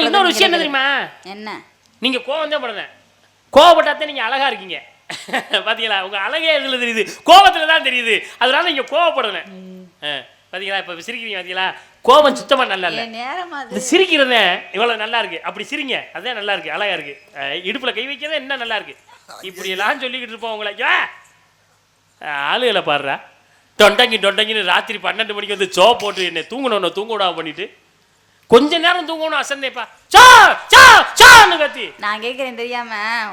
இன்னொரு விஷயம் என்ன தெரியுமா? என்ன? நீங்க கோவம் தான் படுறேன். கோவப்பட்டாதான் நீங்க அழகா இருக்கீங்க. பாத்தீங்களா? உங்க அழகே எதுல தெரியுது? கோபத்துல தான் தெரியுது. அதனால நீங்க கோவப்படுறேன். பாத்தீங்களா? இப்ப சிரிக்கிறீங்க. பாத்தீங்களா? கோபம் சுத்தமா நல்லா இல்ல. இந்த சிரிக்கிறதே இவ்வளவு நல்லா இருக்கு. அப்படி சிரிங்க, அதுதான் நல்லா இருக்கு, அழகா இருக்கு. இடுப்புல கை வைக்கிறதே என்ன நல்லா இருக்கு. இப்படி எல்லாம் சொல்லிக்கிட்டு இருப்போம் உங்களை. ஆளுகளை பாடுறா டொண்டங்கின்னு ராத்திரி 12 மணிக்கு வந்து சோ போட்டு என்னை தூங்கணும் தூங்க விடாம பண்ணிட்டு கொஞ்ச நேரம் தூங்கணும் அசந்தேப்பா கத்தி. நான் கேட்கிறேன் தெரியாம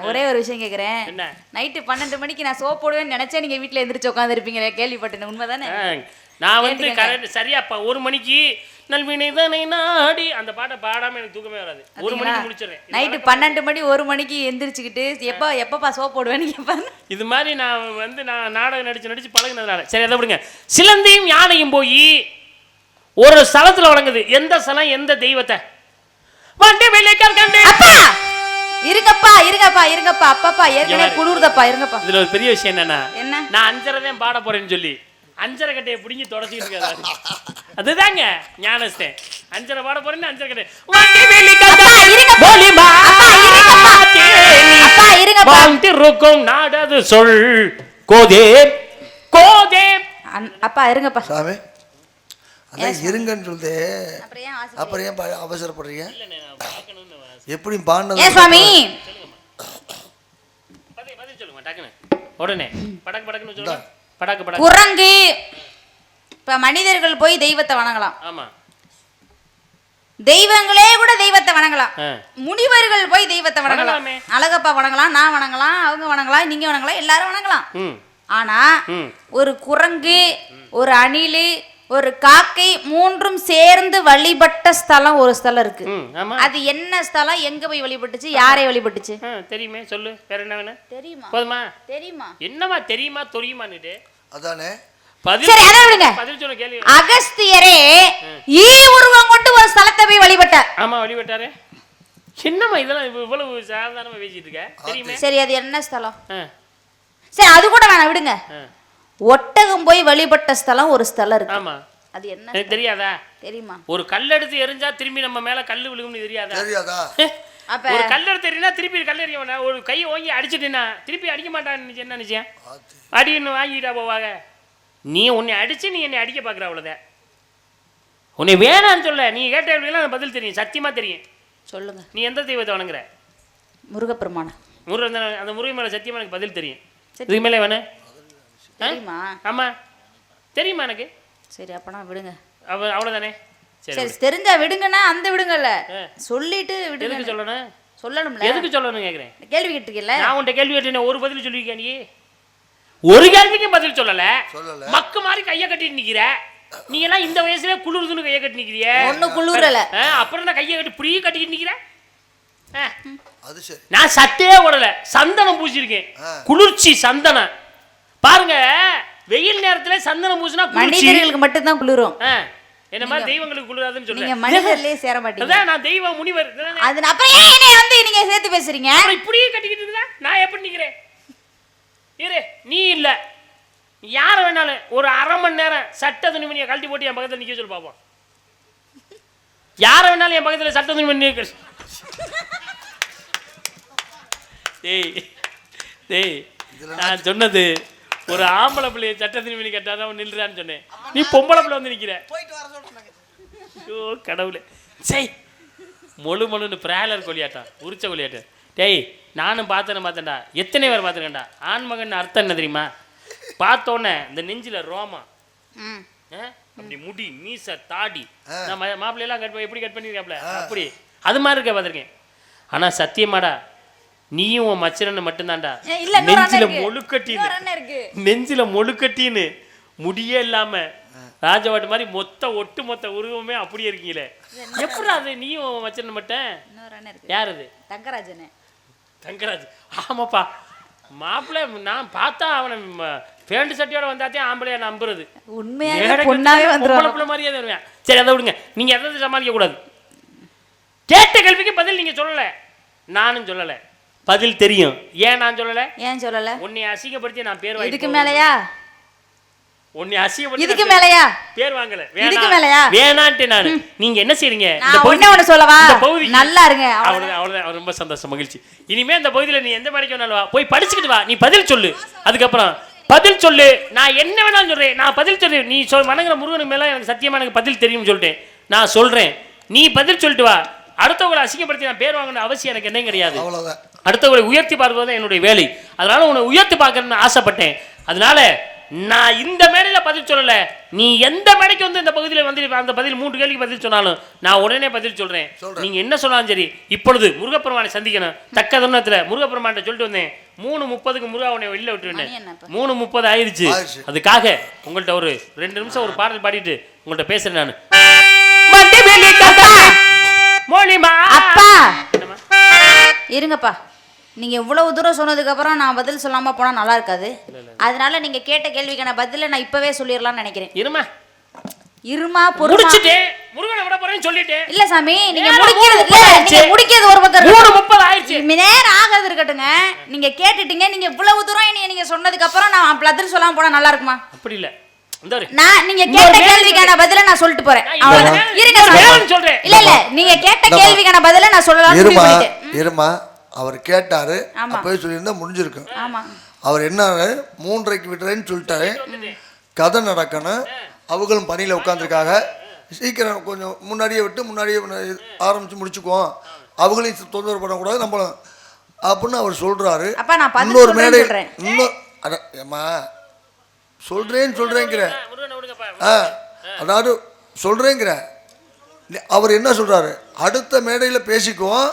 ஒரே ஒரு விஷயம் கேட்கிறேன். என்ன? நைட்டு 12 மணிக்கு நான் சோப் போடுவேன்னு நினைச்சேன். நீங்க வீட்டுல எந்திரிச்சு உட்காந்து இருப்பீங்க, கேள்விப்பட்டேன். உண்மைதானே? நான் வந்து கரெக்ட் சரியா 1 மணிக்கு நல்வினை தானே நாடி அந்த பாட்டை பாடாம எனக்கு தூக்கமே வராது. 1 மணிக்கு முடிச்சிடுறேன். நைட்டு 12 மணி 1 மணிக்கு எந்திரிச்சுக்கிட்டு எப்பப்பா சோப் போடுவேன்னு கேட்பாங்க. இது மாதிரி நான் வந்து நாடகம் நடிச்சு பழகினதுனால. சரி, அதை விடுங்க. சிலந்தையும் யானையும் போய் ஒரு ஸ்தலத்துல வழங்குது. எந்த ஸ்தலம், எந்த தெய்வத்தை? இருங்கப்பா அப்பப்பா ஏற்கனவே குளிர்தப்பா, இருங்கப்பா. இதுல ஒரு பெரிய விஷயம் என்னன்னா, நான் 5:30 தான் பாட போறேன்னு சொல்லி 5:30 கட்டையை பிடிங்கி தொடச்சிட்டு இருக்காரு. அதுதாங்க ஞானஸ்தேன். 5:30 பாட போறேன்னு 5:30 கட்டை நாடது சொல் கோதே கோதே. அப்பா இருங்கப்பா சாமி. அதான் இருங்கன்னு சொல்லுதே, அப்புறம் ஏன் அவசரப்படுறீங்க? எப்படி பாண்டது சுவாமி? உடனே படக்கு படக்குன்னு சொல்லுங்க. குரங்கு இப்ப மனிதர்கள் போய் தெய்வத்தை வணங்கலாம். ஆமா, தெய்வங்களே கூட தெய்வத்தை வணங்கலாம். முனிவர்கள் போய் தெய்வத்தை வணங்கலாம். அழகப்பா வணங்கலாம், நான் வணங்கலாம், அவங்க வணங்கலாம், நீங்க வணங்கலாம், எல்லாரும் வணங்கலாம். ஆனா ஒரு குரங்கு, ஒரு அணிலு, ஒரு காக்கை மூன்றும் சேர்ந்து வழிபட்ட ஸ்தலம் ஒரு ஸ்தலம் இருக்கு. அது என்ன ஸ்தலம்? எங்க போய் வழிபட்டுச்சு? யாரை வழிபட்டுச்சு? தெரியுமே, சொல்லு. வேற என்ன வேணும்? தெரியுமா? போதுமா? தெரியுமா? என்னமா தெரியுமா தெரியுமான்னு அதானே சரி, அதை விடுங்க. பதில் சொல்ல கேள்வி. அகஸ்தியரே ஈ உருவம் கொண்டு ஒரு ஸ்தலத்தை போய் வழிபட்டார். ஆமா, வழிபட்டாரு. என்னமா இதெல்லாம் இவ்வளவு சாதாரணமா பேசிட்டு இருக்க? தெரியுமே. சரி, அது என்ன ஸ்தலம்? சரி, அது கூட வேணாம், விடுங்க. ஒட்டகம் போய் வழிபட்ட ஸ்தலம் ஒரு ஸ்தலம் இருக்கு. ஆமா, அது என்ன? எனக்கு தெரியாதா? தெரியுமா? ஒரு கல் எடுத்து எரிஞ்சா திரும்பி நம்ம மேல கல்லு விழுகும்னு தெரியாதா? அப்ப ஒரு கல் எடுத்து எறினா திருப்பி கல் எறிய வேணா. ஒரு கையை வாங்கி அடிச்சுட்டேன்னா திருப்பி அடிக்க மாட்டான்னு என்ன நிச்சயம்? அடின்னு வாங்கிட்டா போவாங்க. நீ உன்னை அடிச்சு நீ என்னை அடிக்க பாக்குற, அவ்வளவுதான். உன்னை வேணான்னு சொல்ல, நீ கேட்ட கேள்விக்கெல்லாம் பதில் தெரியும், சத்தியமா தெரியும். சொல்லுங்க. நீ எந்த தெய்வத்தை வணங்குற? முருகப்பெருமான. அந்த முருகன் மேல சத்தியமா எனக்கு பதில் தெரியும். இதுக்கு மேலே வேணும்? தெரியுமா? ஆமா தெரியுமா எனக்கு. சரி அப்பனா விடுங்க. அவ்வளவுதானே. சரி தெரிஞ்சா விடுங்கன்னா அந்த விடுங்கல்ல, சொல்லிட்டு விடுங்க. எதுக்கு சொல்லணும்? சொல்லணும்ல. எதுக்கு சொல்லணும் கேக்குறேன். கேள்வி கேட்டிருக்கீல்ல, நான் உன்கிட்ட கேள்வி கேட்டேன், ஒரு பதில் சொல்லிருக்கேன். நீ ஒரு கேள்விக்கு பதில் சொல்லல, மக்கு மாதிரி கையை கட்டிட்டு நிக்கிற. நீ எல்லாம் இந்த வயசுல குளிர்துன்னு கையை கட்டி நிக்கிறிய. ஒண்ணு குளிரல, அப்புறம் நான் கையை கட்டி இப்படி கட்டிக்கிட்டு நிக்கிற. அது சரி. நான் சட்டையே ஓடல, சந்தனம் பூசிருக்கேன். குளிர்ச்சி சந்தனம். பாருங்க, வெயில் நேரத்துல சந்தனம் பூசினா மனிதர்களுக்கு மட்டும் தான் குளிரும். என்ன மாதிரி தெய்வங்களுக்கு குளிராதுன்னு சொல்றேன். நீங்க மனிதர்களே சேர மாட்டீங்க. அதான் நான் தெய்வ முனிவர். அது அப்புறம் ஏன் என்னை வந்து நீங்க சேர்த்து பேசுறீங்க? இப்படியே கட்டிக்கிட்டு இருக்கா, நான் எப்படி நிக்கிறேன்? இரு, நீ இல்ல யார வேணாலும் ஒரு அரை மணி நேரம் சட்ட துணிமணியை கழட்டி போட்டு என் பக்கத்துல நிக்க சொல்லி பாப்போம். யார வேணாலும் என் பக்கத்துல சட்ட துணிமணி நிக்க. டேய் டேய், நான் சொன்னது ஒரு ஆம்பளை பிள்ளைய சட்ட துணிமணி கட்டாதான் நில்றான்னு சொன்னேன். நீ பொம்பளை பிள்ளை வந்து நிக்கிற. ஐயோ கடவுளே. சரி, மொழுன்னு பிராயலர் கொலியாட்டம், உரிச்ச கொலியாட்டம். டேய், நானும் பார்த்தேன்டா, எத்தனை பேர் பார்த்துருக்கேன்டா. ஆண்மகன் அர்த்தம் என்ன தெரியுமா? பார்த்தோன்னே இந்த நெஞ்சில ரோமா, அப்படி முடி, மீச, தாடி, நான் மாப்பிள்ளையெல்லாம் எப்படி கட் பண்ணிருக்காப்ல அப்படி அது மாதிரி இருக்க பார்த்துருக்கேன். ஆனா சத்தியமாடா, நீயும் உன் மச்சரன்னு மட்டும்தான்டா. நெஞ்சில மொழுக்கட்டின்னு முடியே இல்லாம ராஜவாட்டு மாதிரி ஒட்டு மொத்த உருவமே அப்படியே இருக்கீங்களே, எப்படி அது? நீயும் உன் மச்சரன் மட்டும். யார் அது? தங்கராஜன். தங்கராஜ். ஆமாப்பா, மாப்பிள்ளை நான் பார்த்தா அவனை பேண்ட் சட்டியோட வந்தாத்தே ஆம்பளையா நம்புறது. மாதிரியே வருவேன். சரி, அதை விடுங்க. நீங்க எதாவது சமாளிக்க கூடாது. கேட்ட கேள்விக்கு பதில் நீங்க சொல்லல, நானும் சொல்லல. பதில் தெரியும். ஏன் நான் சொல்லல? ஏன் சொல்லல? உன்னை அசிங்கப்படுத்தி நான் பேர் வாங்கி. இதுக்கு மேலயா? உன்னை அசிங்கப்படுத்தி இதுக்கு மேலயா? பேர் வாங்கல. இதுக்கு மேலயா? வேணான்ட்டு நானு. நீங்க என்ன செய்றீங்க? இந்த பகுதி சொல்லவா? நல்லா இருங்க. அவ்வளவுதான். ரொம்ப சந்தோஷம், மகிழ்ச்சி. இனிமே இந்த பகுதியில நீ எந்த மணிக்கு வேணாலும் வா, போய் படிச்சுக்கிட்டு வா. நீ பதில் சொல்லு. அதுக்கப்புறம் பதில் சொல்லு. நான் என்ன வேணாலும் சொல்றேன். நான் பதில் சொல்றேன். நீ வணங்குற முருகனுக்கு மேல எனக்கு சத்தியமா எனக்கு பதில் தெரியும்னு சொல்லிட்டேன். நான் சொல்றேன், நீ பதில் சொல்லிட்டு வா. அடுத்தவங்களை அசிங்கப்படுத்தி நான் பேர் வாங்கணும் அவசியம் எனக்கு என்ன கிடையாது. அடுத்தவங்களை உயர்த்தி பார்ப்பது தான் என்னுடைய வேலை. அதனால உன்னை உயர்த்தி பார்க்கணும்னு ஆசைப்பட்டேன். அதனால நான் இந்த மேடையில பதில் சொல்லல. நீ எந்த மேடைக்கு வந்து இந்த பகுதியில் வந்து அந்த பதில் 3 கேள்விக்கு பதில் சொன்னாலும் நான் உடனே பதில் சொல்றேன். நீங்க என்ன சொன்னாலும் சரி. இப்பொழுது முருகப்பெருமானை சந்திக்கணும். தக்க தருணத்துல முருகப்பெருமான் சொல்லிட்டு வந்தேன். 3:30க்கு முருகா உன்னை வெளில விட்டுருந்தேன். 3:30 ஆயிடுச்சு. அதுக்காக உங்கள்கிட்ட ஒரு 2 நிமிஷம் ஒரு பாடல் பாடிட்டு உங்கள்கிட்ட பேசுறேன். நான் அப்பா இருங்கப்பா, நீங்க இவ்வளவு தூரம் சொன்னதுக்கு அப்புறம் நான் பதில் சொல்லாம போனா நல்லா இருக்காது. அதனால நீங்க கேட்ட கேள்விக்கான பதில நான் இப்பவே சொல்லிடலாம்னு நினைக்கிறேன். இருமா முடிச்சிட்டே முருகனை விட போறேன்னு சொல்லிட்டேன். இல்ல சாமி, நீங்க முடிக்கிறது ஒரு பக்கம் 3:30 ஆயிடுச்சு. நேரம் ஆகாது இருக்கட்டுங்க. நீங்க கேட்டுட்டீங்க. நீங்க இவ்வளவு தூரம் நீங்க சொன்னதுக்கு அப்புறம் நான் பதில் சொல்லாம போனா நல்லா இருக்குமா? அப்படி இல்ல. நான் நீங்க கேட்ட கேள்விக்கான பதில நான் சொல்லிட்டு போறேன். சொல்றேன். இல்ல இல்ல, நீங்க கேட்ட கேள்விக்கான பதில நான் சொல்லலாம். இருமா, அவர் கேட்டாரு, அப்பவே சொல்லியிருந்தா முடிஞ்சிருக்கும். அவர் என்ன 3:30க்கு விட்டுறேன்னு சொல்லிட்டாரு. கதை நடக்கணும். அவங்களும் பணியில உட்காந்துருக்காங்க. சீக்கிரம் கொஞ்சம் முன்னாடியே ஆரம்பிச்சு முடிச்சுக்குவோம். அவங்களையும் தொந்தரவு பண்ணக்கூடாது நம்மளும் அப்படின்னு அவர் சொல்றாரு. இன்னொரு மேடை ஏமா சொல்றேங்கிற அதாவது சொல்றேங்கிற அவர் என்ன சொல்றாரு, அடுத்த மேடையில பேசிக்குவோம்,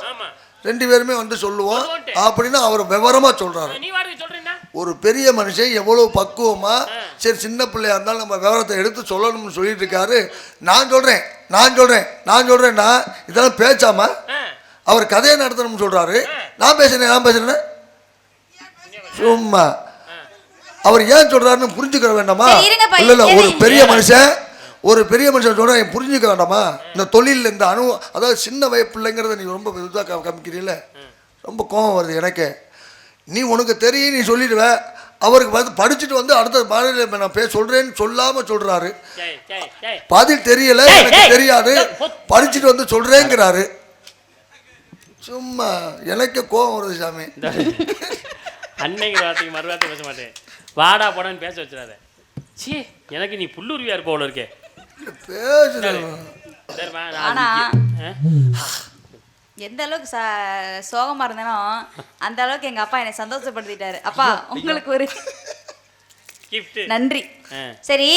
2 பேருமே வந்து சொல்லுவோம் அப்படின்னு அவர் விவரமா சொல்றாரு. ஒரு பெரிய மனுஷன் எவ்வளவு பக்குவமா, சரி சின்ன பிள்ளையா இருந்தாலும் நம்ம விவரத்தை எடுத்து சொல்லணும்னு சொல்லிட்டு இருக்காரு. நான் சொல்றேன்னா இதெல்லாம் பேச்சாமா? அவர் கதையை நடத்தணும்னு சொல்றாரு. நான் பேசுறேன் சும்மா. அவர் ஏன் சொல்றாருன்னு புரிஞ்சுக்க வேண்டாமா? இல்ல ஒரு பெரிய மனுஷன் சொல்ற புரிஞ்சுக்க வேண்டாமா? இந்த தொழில் இந்த அதாவது சின்ன பிள்ளைங்கிறத நீ ரொம்ப இதாக காமிக்கிறீல்ல, ரொம்ப கோபம் வருது எனக்கு. நீ உனக்கு தெரியும், நீ சொல்லிடுவ. அவருக்கு வந்து படிச்சுட்டு வந்து அடுத்த மாநில நான் சொல்றேன்னு சொல்லாம சொல்றாரு. பதில் தெரியல, எனக்கு தெரியாது, படிச்சுட்டு வந்து சொல்றேங்கிறாரு. சும்மா எனக்கு கோபம் வருது சாமி. அன்னைங்கிற வார்த்தைக்கு மறுவார்த்தை பேச மாட்டேன். வாடா போடான்னு பேச வச்சிடாத. சீ, எனக்கு நீ புல்லுருவியா இருப்ப இருக்கே. ஆனா எந்த அளவுக்கு சோகமா இருந்தேனோ அந்த அளவுக்கு எங்க அப்பா என்னை சந்தோஷப்படுத்திட்டாரு. அப்பா உங்களுக்கு ஒரு நன்றி. சரி,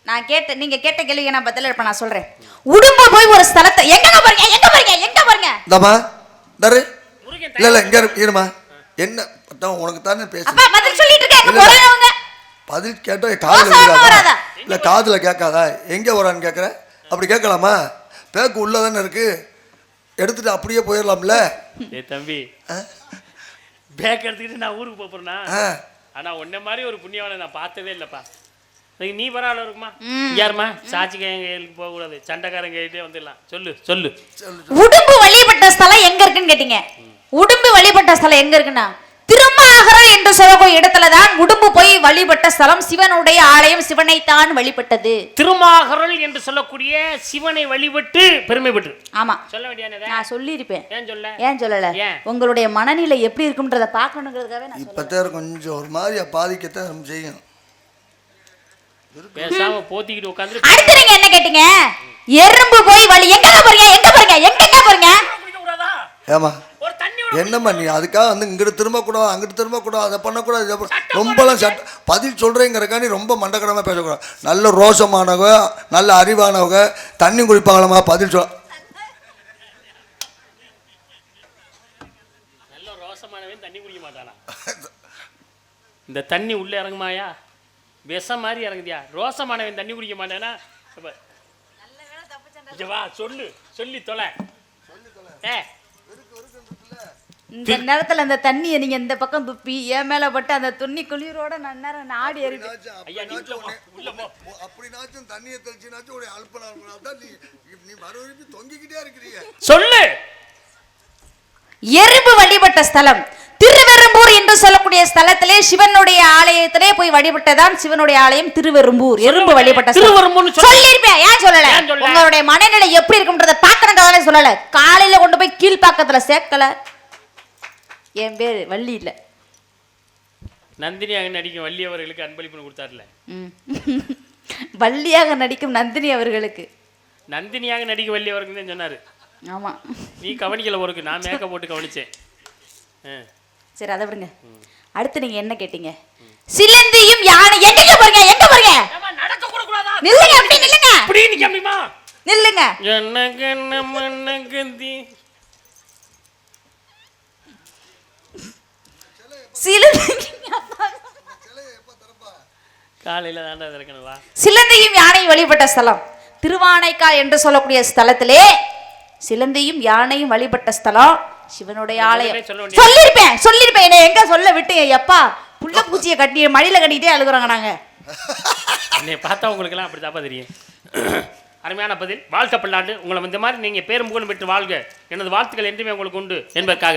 நான் நீங்க கேட்ட கேள்விக்கு நான் பதில் இருப்பேன். நான் சொல்றேன். உடும்ப போய் ஒரு ஸ்தலத்தை எங்க பாருங்க இல்ல இங்க இருமா. என்ன உனக்கு தானே பேசுறேன். பதில் சொல்லிட்டு இருக்கேன். பதில் கேட்டா காதுல வராதா? இல்ல காதுல கேட்காதா? எங்க வரான்னு கேக்குற? அப்படி கேட்கலாமா? பேக்கு உள்ளதானே இருக்கு, எடுத்துட்டு அப்படியே போயிடலாம்ல. தம்பி, பேக் எடுத்துக்கிட்டு நான் ஊருக்கு போறேன்னா, ஆனா உன்ன மாதிரி ஒரு புண்ணியவனை நான் பார்த்ததே இல்லப்பா. நீ பரவாயில்ல இருக்குமா? யாருமா சாட்சி கையிலுக்கு போக கூடாது, சண்டைக்காரன் கையிட்டே வந்துடலாம். சொல்லு சொல்லு. உடும்பு வழிபட்ட ஸ்தலம் எங்க இருக்குன்னு கேட்டீங்க. உடும்பு வழிபட்ட ஸ்தலம் எங்க இருக்குன்னா திருமாகரம் என்று சொல்லக்கூடிய இடத்துலதான் உடும்பு போய் வழிபட்ட ஸ்தலம். சிவனுடைய ஆலயம், சிவனை தான் வழிபட்டது. திருமாகரல் என்று சொல்லக்கூடிய சிவனை வழிபட்டு பெருமை பெற்று. ஆமா, சொல்ல வேண்டியது நான் சொல்லியிருப்பேன். ஏன் சொல்லல? உங்களுடைய மனநிலை எப்படி இருக்கும்ன்றத பார்க்கணுங்கிறதுக்காக நான் இப்ப கொஞ்சம் ஒரு மாதிரி பாதிக்கத்தான் செய்யும். பேசாம போத்திக்கிட்டு உட்கார்ந்து. அடுத்து நீங்க என்ன கேட்டீங்க? எறும்பு போய் வழி எங்க போறீங்க? ஏமா என்னம்மா நீ அதுக்காக வந்து இங்கிட்டு திரும்ப கூடாது, அங்கிட்டு திரும்ப கூடாது, அதை பண்ணக்கூடாது, ரொம்பலாம் பதில் சொல்றேங்கிறக்காண்டி ரொம்ப மண்டக்கடமா பேசக்கூடாது. நல்ல ரோசமானவங்க, நல்ல அறிவானவங்க தண்ணி குடிப்பாங்களா? பதில் சொல்ல. நல்ல ரோசமானவன் தண்ணி குடிக்க மாட்டானா? இந்த தண்ணி உள்ள இறங்குமாயா? விஷம் மாதிரி இறங்குதியா? ரோசமானவன் தண்ணி குடிக்க மாட்டானா? சொல்லி தொலை. இந்த நேரத்துல அந்த தண்ணியை நீங்க இந்த பக்கம் துப்பி என் மேல பட்டு அந்த துண்ணி குளிரோட நான் நேரம் நாடி எறிப்பேன். சொல்லு. எறும்பு வழிபட்ட ஸ்தலம் திருவெரும்பூர் என்று சொல்லக்கூடிய ஸ்தலத்திலே சிவனுடைய ஆலயத்திலே போய் வழிபட்டதான் சிவனுடைய ஆலயம் திருவெரும்பூர். எறும்பு வழிபட்ட சொல்லிருப்பேன். ஏன் சொல்லல? உங்களுடைய மனநிலை எப்படி இருக்கும்ன்றத பாக்கறதுக்காக சொல்லல. காலையில கொண்டு போய் கீழ்பாக்கத்துல சேர்க்கல. என் பேரு வள்ளி இல்ல, நந்தினியாக நடிக்கும் வள்ளி அவர்களுக்கு அன்பளிப்பு கொடுத்தார்ல. வள்ளியாக நடிக்கும் நந்தினி அவர்களுக்கு நந்தினியாக நடிக்கும் வள்ளி அவர்கள் தான் சொன்னாரு. ஆமா, நீ கவனிக்கல ஒருக்கு, நான் மேக்கப் போட்டு கவனிச்சேன். சரி, அதை விடுங்க. அடுத்து நீங்க என்ன கேட்டீங்க? சிலந்தியும் யானை எங்க போறீங்க? நடக்க கூட கூடாதா? நில்லுங்க, அப்படி நில்லுங்க. அப்படி நிக்க முடியுமா? நில்லுங்க. சிலந்தியும் யானையும் வழிபட்ட ஸ்தலம் திருவானைக்கால் என்று சொல்லக்கூடிய ஸ்தலத்திலே சிலந்தியும் யானையும் வழிபட்ட ஸ்தலம் சிவனுடைய ஆலயம். சொல்லிருப்பேன். என்ன எங்க சொல்ல விட்டு எப்பா புள்ள பூச்சியை கட்டி மடியில கட்டிட்டே அழுகுறாங்க. நாங்க பார்த்தா உங்களுக்கு எல்லாம் அப்படி தாப்பா தெரியும். அருமையான பதில். வாழ்க்கை பல்லாண்டு. உங்களை இந்த மாதிரி நீங்க பேரும் புகழும் பெற்று வாழ்க. எனது வாழ்த்துக்கள் என்றுமே உங்களுக்கு உண்டு என்பதற்காக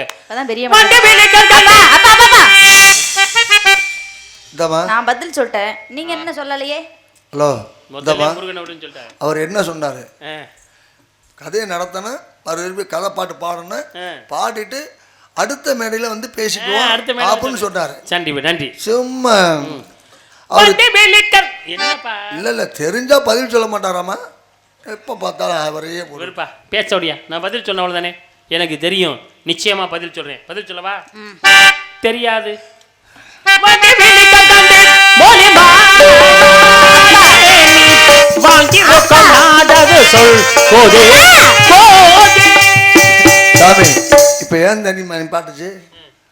நான் பதில் சொல்லிட்டேன். நீங்க என்ன சொல்லலையே? ஹலோ, அவர் என்ன சொன்னாரு? கதையை நடத்தணும், கதை பாட்டு பாடணும், பாடிட்டு அடுத்த மேடையில வந்து பேசிக்குவோம் அப்படின்னு சொன்னாரு. நன்றி. சும்மா இல்ல தெரிஞ்சா பதில் சொல்ல மாட்டாராமா? எப்ப பார்த்தாலும் அவரையே பேசோடியா? நான் பதில் சொன்ன தானே, எனக்கு தெரியும், நிச்சயமா பதில் சொல்றேன். பதில் சொல்லவா? தெரியாது. சாமி, இப்ப ஏன் தண்ணி பாட்டுச்சு?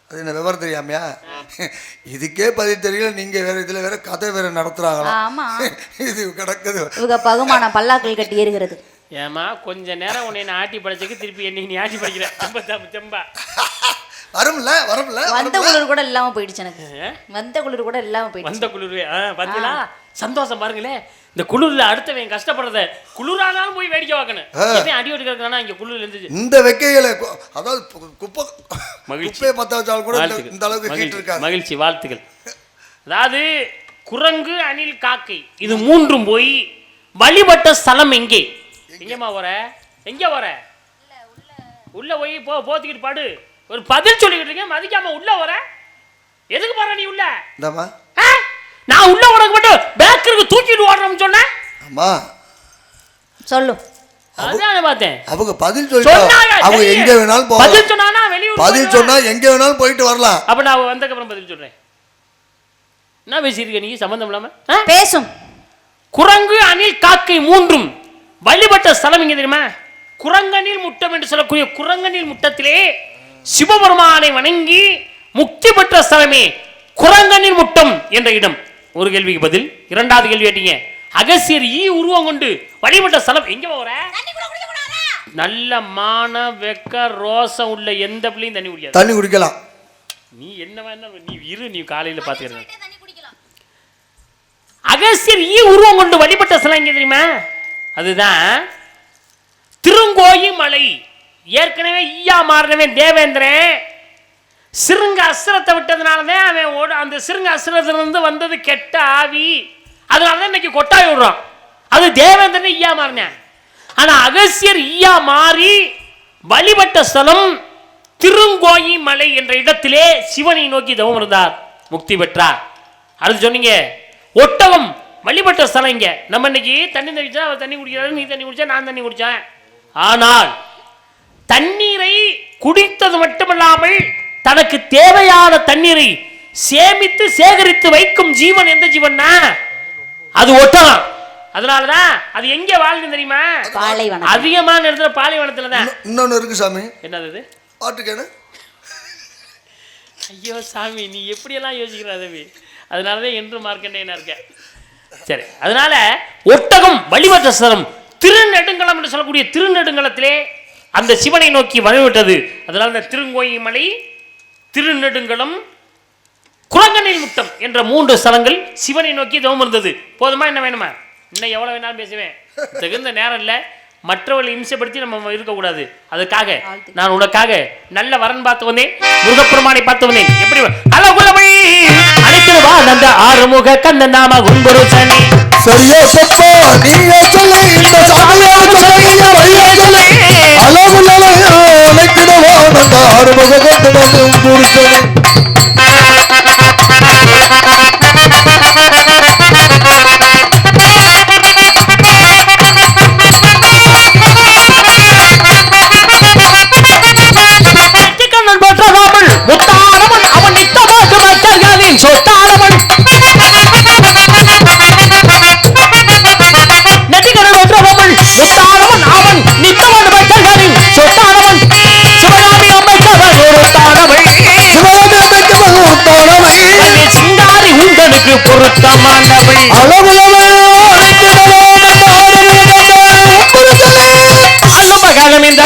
அது என்ன விவரம் தெரியாமையா? இதுக்கே பதில் தெரியல, நீங்க வேற இதுல வேற கதை வேற நடத்துறாங்களா? இது கிடக்குது. இவங்க பகுமானம் பல்லாக்கள் கட்டி ஏறுகிறது. ஏமா கொஞ்ச நேரம் உன்னை நான் ஆட்டி படைச்சக்கு திருப்பி என்ன நீ ஆட்டி படிக்கிற? தெம்பா வரும்ல. வந்த குளிர் கூட இல்லாம போயிடுச்சு எனக்கு. வந்த குளிர் கூட இல்லாம போயிடுச்சு. வந்த குளிர் பாத்தீங்களா? சந்தோஷம் பாருங்களே. இந்த குளிர்ல அடுத்தவன் கஷ்டப்படுறத குளிரானாலும் போய் வேடிக்கை பார்க்கணும். அடி ஓட்டுக்கிறதுனா இங்க குளிர்ல இருந்துச்சு. இந்த வெக்கையில அதாவது மகிழ்ச்சியை பத்த வச்சாலும் கூட இந்த அளவுக்கு ஹீட் இருக்காது. மகிழ்ச்சி, வாழ்த்துக்கள். அதாவது குரங்கு, அணில், காக்கை இது மூன்றும் போய் வழிபட்ட ஸ்தலம் எங்கே? எங்கேமா வர? எங்க வர? உள்ள போய் போத்திக்கிட்டு பாடு. ஒரு பதில் சொல்லிக்கிட்டு இருக்கேன், மதிக்காம உள்ள வர. எதுக்கு பாரு நீ உள்ள? இந்தமா நான் உள்ள உனக்கு மட்டும் பேக்கருக்கு தூக்கிட்டு ஓடுறோம்னு சொன்னேன். ஆமா, சொல்லு. அதான் பார்த்தேன். அவங்க பதில் சொல்லிட்டாங்க. அவங்க எங்க வேணாலும் போகலாம். பதில் சொன்னானா வெளியூர் பதில் சொன்னா எங்க வேணாலும் போயிட்டு வரலாம். அப்ப நான் வந்ததுக்கு அப்புறம் பதில் சொல்றேன். என்ன பேசியிருக்க நீ சம்பந்தம் இல்லாம? பேசும். குரங்கு அணில் காக்கை மூன்றும் வழிபட்ட ஸ்தலம் எங்க தெரியுமா? குரங்கனில் முட்டம் என்று சொல்லக்கூடிய குரங்கனில் முட்டத்திலே சிவபெருமானை வணங்கி முக்தி பெற்ற ஸ்தலமே குரங்கனில் முட்டம் என்ற இடம். ஒரு கேள்விக்கு பதில். இரண்டாவது கேள்வி கேட்டீங்க. அகசியர் உருவம் கொண்டு வழிபட்ட ஸ்தலம் எங்க போற? நல்ல மான வெக்க ரோசம் உள்ள எந்த பிள்ளையும் தண்ணி குடிக்காது. தண்ணி குடிக்கலாம். நீ என்ன வேணா நீ இரு, நீ காலையில பாத்துக்கிறேன். அகசியர் உருவம் கொண்டு வழிபட்ட ஸ்தலம் எங்க தெரியுமா? அதுதான் திருங்கோயி மலை. ஏற்கனவே ஈயா மாறினவன் தேவேந்திரன் சிறுங்க அசுரத்தை விட்டதுனாலதான் அவன் அந்த சிறுங்க அசுரத்திலிருந்து வந்தது கெட்ட ஆவி. அதனாலதான் இன்னைக்கு கொட்டாய் விடுறான். அது தேவேந்திரன் ஈயா மாறினேன். ஆனா அகசியர் ஈயா மாறி வழிபட்ட ஸ்தலம் திருங்கோயி மலை என்ற இடத்திலே சிவனை நோக்கி தவம் இருந்தார், முக்தி பெற்றார். அடுத்து சொன்னீங்க ஒட்டகம் வழிபட்ட ஸ்தலம் இங்க. நம்ம இன்னைக்கு தண்ணி தவிச்சா அவர் தண்ணி குடிக்கிறாரு, நீ தண்ணி குடிச்சா நான் தண்ணி குடிச்சேன். ஆனால் தண்ணீரை குடித்தது மட்டுமல்லாமல் தனக்கு தேவையான தண்ணீரை சேமித்து சேகரித்து வைக்கும் ஜீவன் எந்த ஜீவன்னா அது ஒட்டகம். அதனாலதான் அது எங்க வாழ்ந்து தெரியுமா? பாலைவனம். அதிகமான இடத்துல பாலைவனத்துல தான். இன்னொன்னு இருக்கு சாமி. என்னது? பாட்டுக்கேன. ஐயோ சாமி, நீ எப்படியெல்லாம் யோசிக்கிற தம்பி. அதனாலதான் என்று மார்க்கண்டேனா இருக்க. சரி, அதனால ஒட்டகம் வழிபட்ட ஸ்தலம் திருநெடுங்கலம் என்று சொல்லக்கூடிய திருநெடுங்கலத்திலே அந்த சிவனை நோக்கி வழிபட்டது. அதனால இந்த திருங்கோயி மலை, திருநெடுங்கலம், குரங்கனில் முட்டம் என்ற 3 ஸ்தலங்கள் சிவனை நோக்கி தவம் இருந்தது. போதுமா? என்ன வேணுமா? இன்னும் எவ்வளவு வேணாலும் பேசுவேன். தகுந்த நேரம் இல்லை. மற்றவர்களை இம்சப்படுத்தி நம்ம இருக்கக்கூடாது. அதுக்காக நான் உனக்காக நல்ல வரன் பார்த்து வந்தேன், முருகப்பெருமானை பார்த்து வந்தேன். எப்படி அழகுலமை அழைக்கிறவா நந்த ஆறுமுக கந்த நாம கும்புரு சனி சரியா சப்பா நீயே சொல்ல இந்த சாமியா சொல்ல வழியா சொல்ல அழகுலமை அழைக்கிறவா நந்த ஆறுமுக கந்த நாம கும்புரு சனி. முத்தாரவன் அவன் நித்தமாக மக்களின் சொத்தாரவன் நெற்றிகரன் ஒன்றவன் முத்தாரவன் அவன் நித்தவன் மக்களின் சொத்தாரவன் சிவகாமி அமைக்கவன் ஒருத்தாரவன் சிவகாமி அமைக்கவன் ஒருத்தாரவன் சிங்காரி உங்களுக்கு பொருத்தமானவள் அளவுளவன் அனுபகாலம் இந்த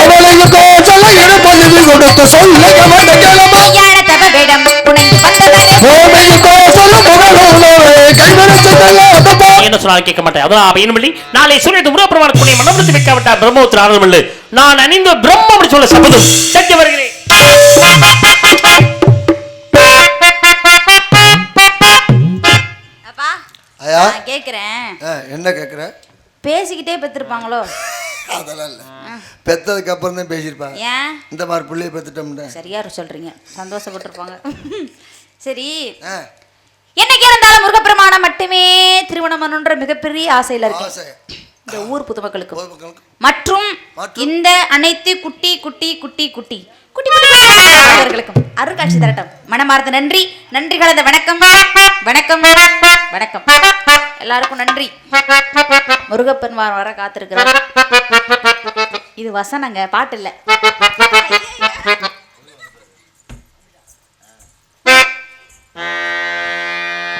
அவளுக்கு கோச்சல இருப்பது கொடுத்து சொல்ல கவன கிளம்ப யார தவ வேடம் புனைந்து வந்ததே ஓமைக்கு கோச்சல முகலோலவே கைவரச்சதல்ல அதப்பா என்ன சொன்னாலும் கேட்க மாட்டேன். அதான் அவன் பண்ணி நாளை சூரியத்து முருகப்பெருமான் புண்ணிய மனதில் வைக்கப்பட்ட பிரம்மோத்திர ஆனந்தமில்லை நான் அணிந்த பிரம்ம அப்படி சொல்ல சபதம் சக்தி வருகிறேன். அப்பா ஐயா கேக்குறேன். என்ன கேக்குற? பேசிக்கிட்டே பெத்திருப்பாங்களோ? அதெல்லாம் இல்ல, பெத்ததுக்கு அப்புறம் தான் பேசியிருப்பாங்க. ஏன் இந்த மாதிரி பிள்ளைய பெத்துட்டோம்னா சரியா சொல்றீங்க, சந்தோஷப்பட்டிருப்பாங்க. சரி, என்னைக்கு இருந்தாலும் முருகப்பெருமானம் மட்டுமே திருமணம் பண்ணுன்ற மிகப்பெரிய ஆசையில இருக்கு இந்த ஊர் பொதுமக்களுக்கு மற்றும் இந்த அனைத்து குட்டி குட்டி குட்டி குட்டி குட்டி குட்டி அருட்காட்சி தரட்டும். மனமார்ந்த நன்றி, நன்றி கலந்த வணக்கம் வணக்கம் வணக்கம். எல்லாருக்கும் நன்றி. முருகப்பெருமான் வர காத்திருக்கிறார். இது வசனங்க, பாட்டு இல்ல.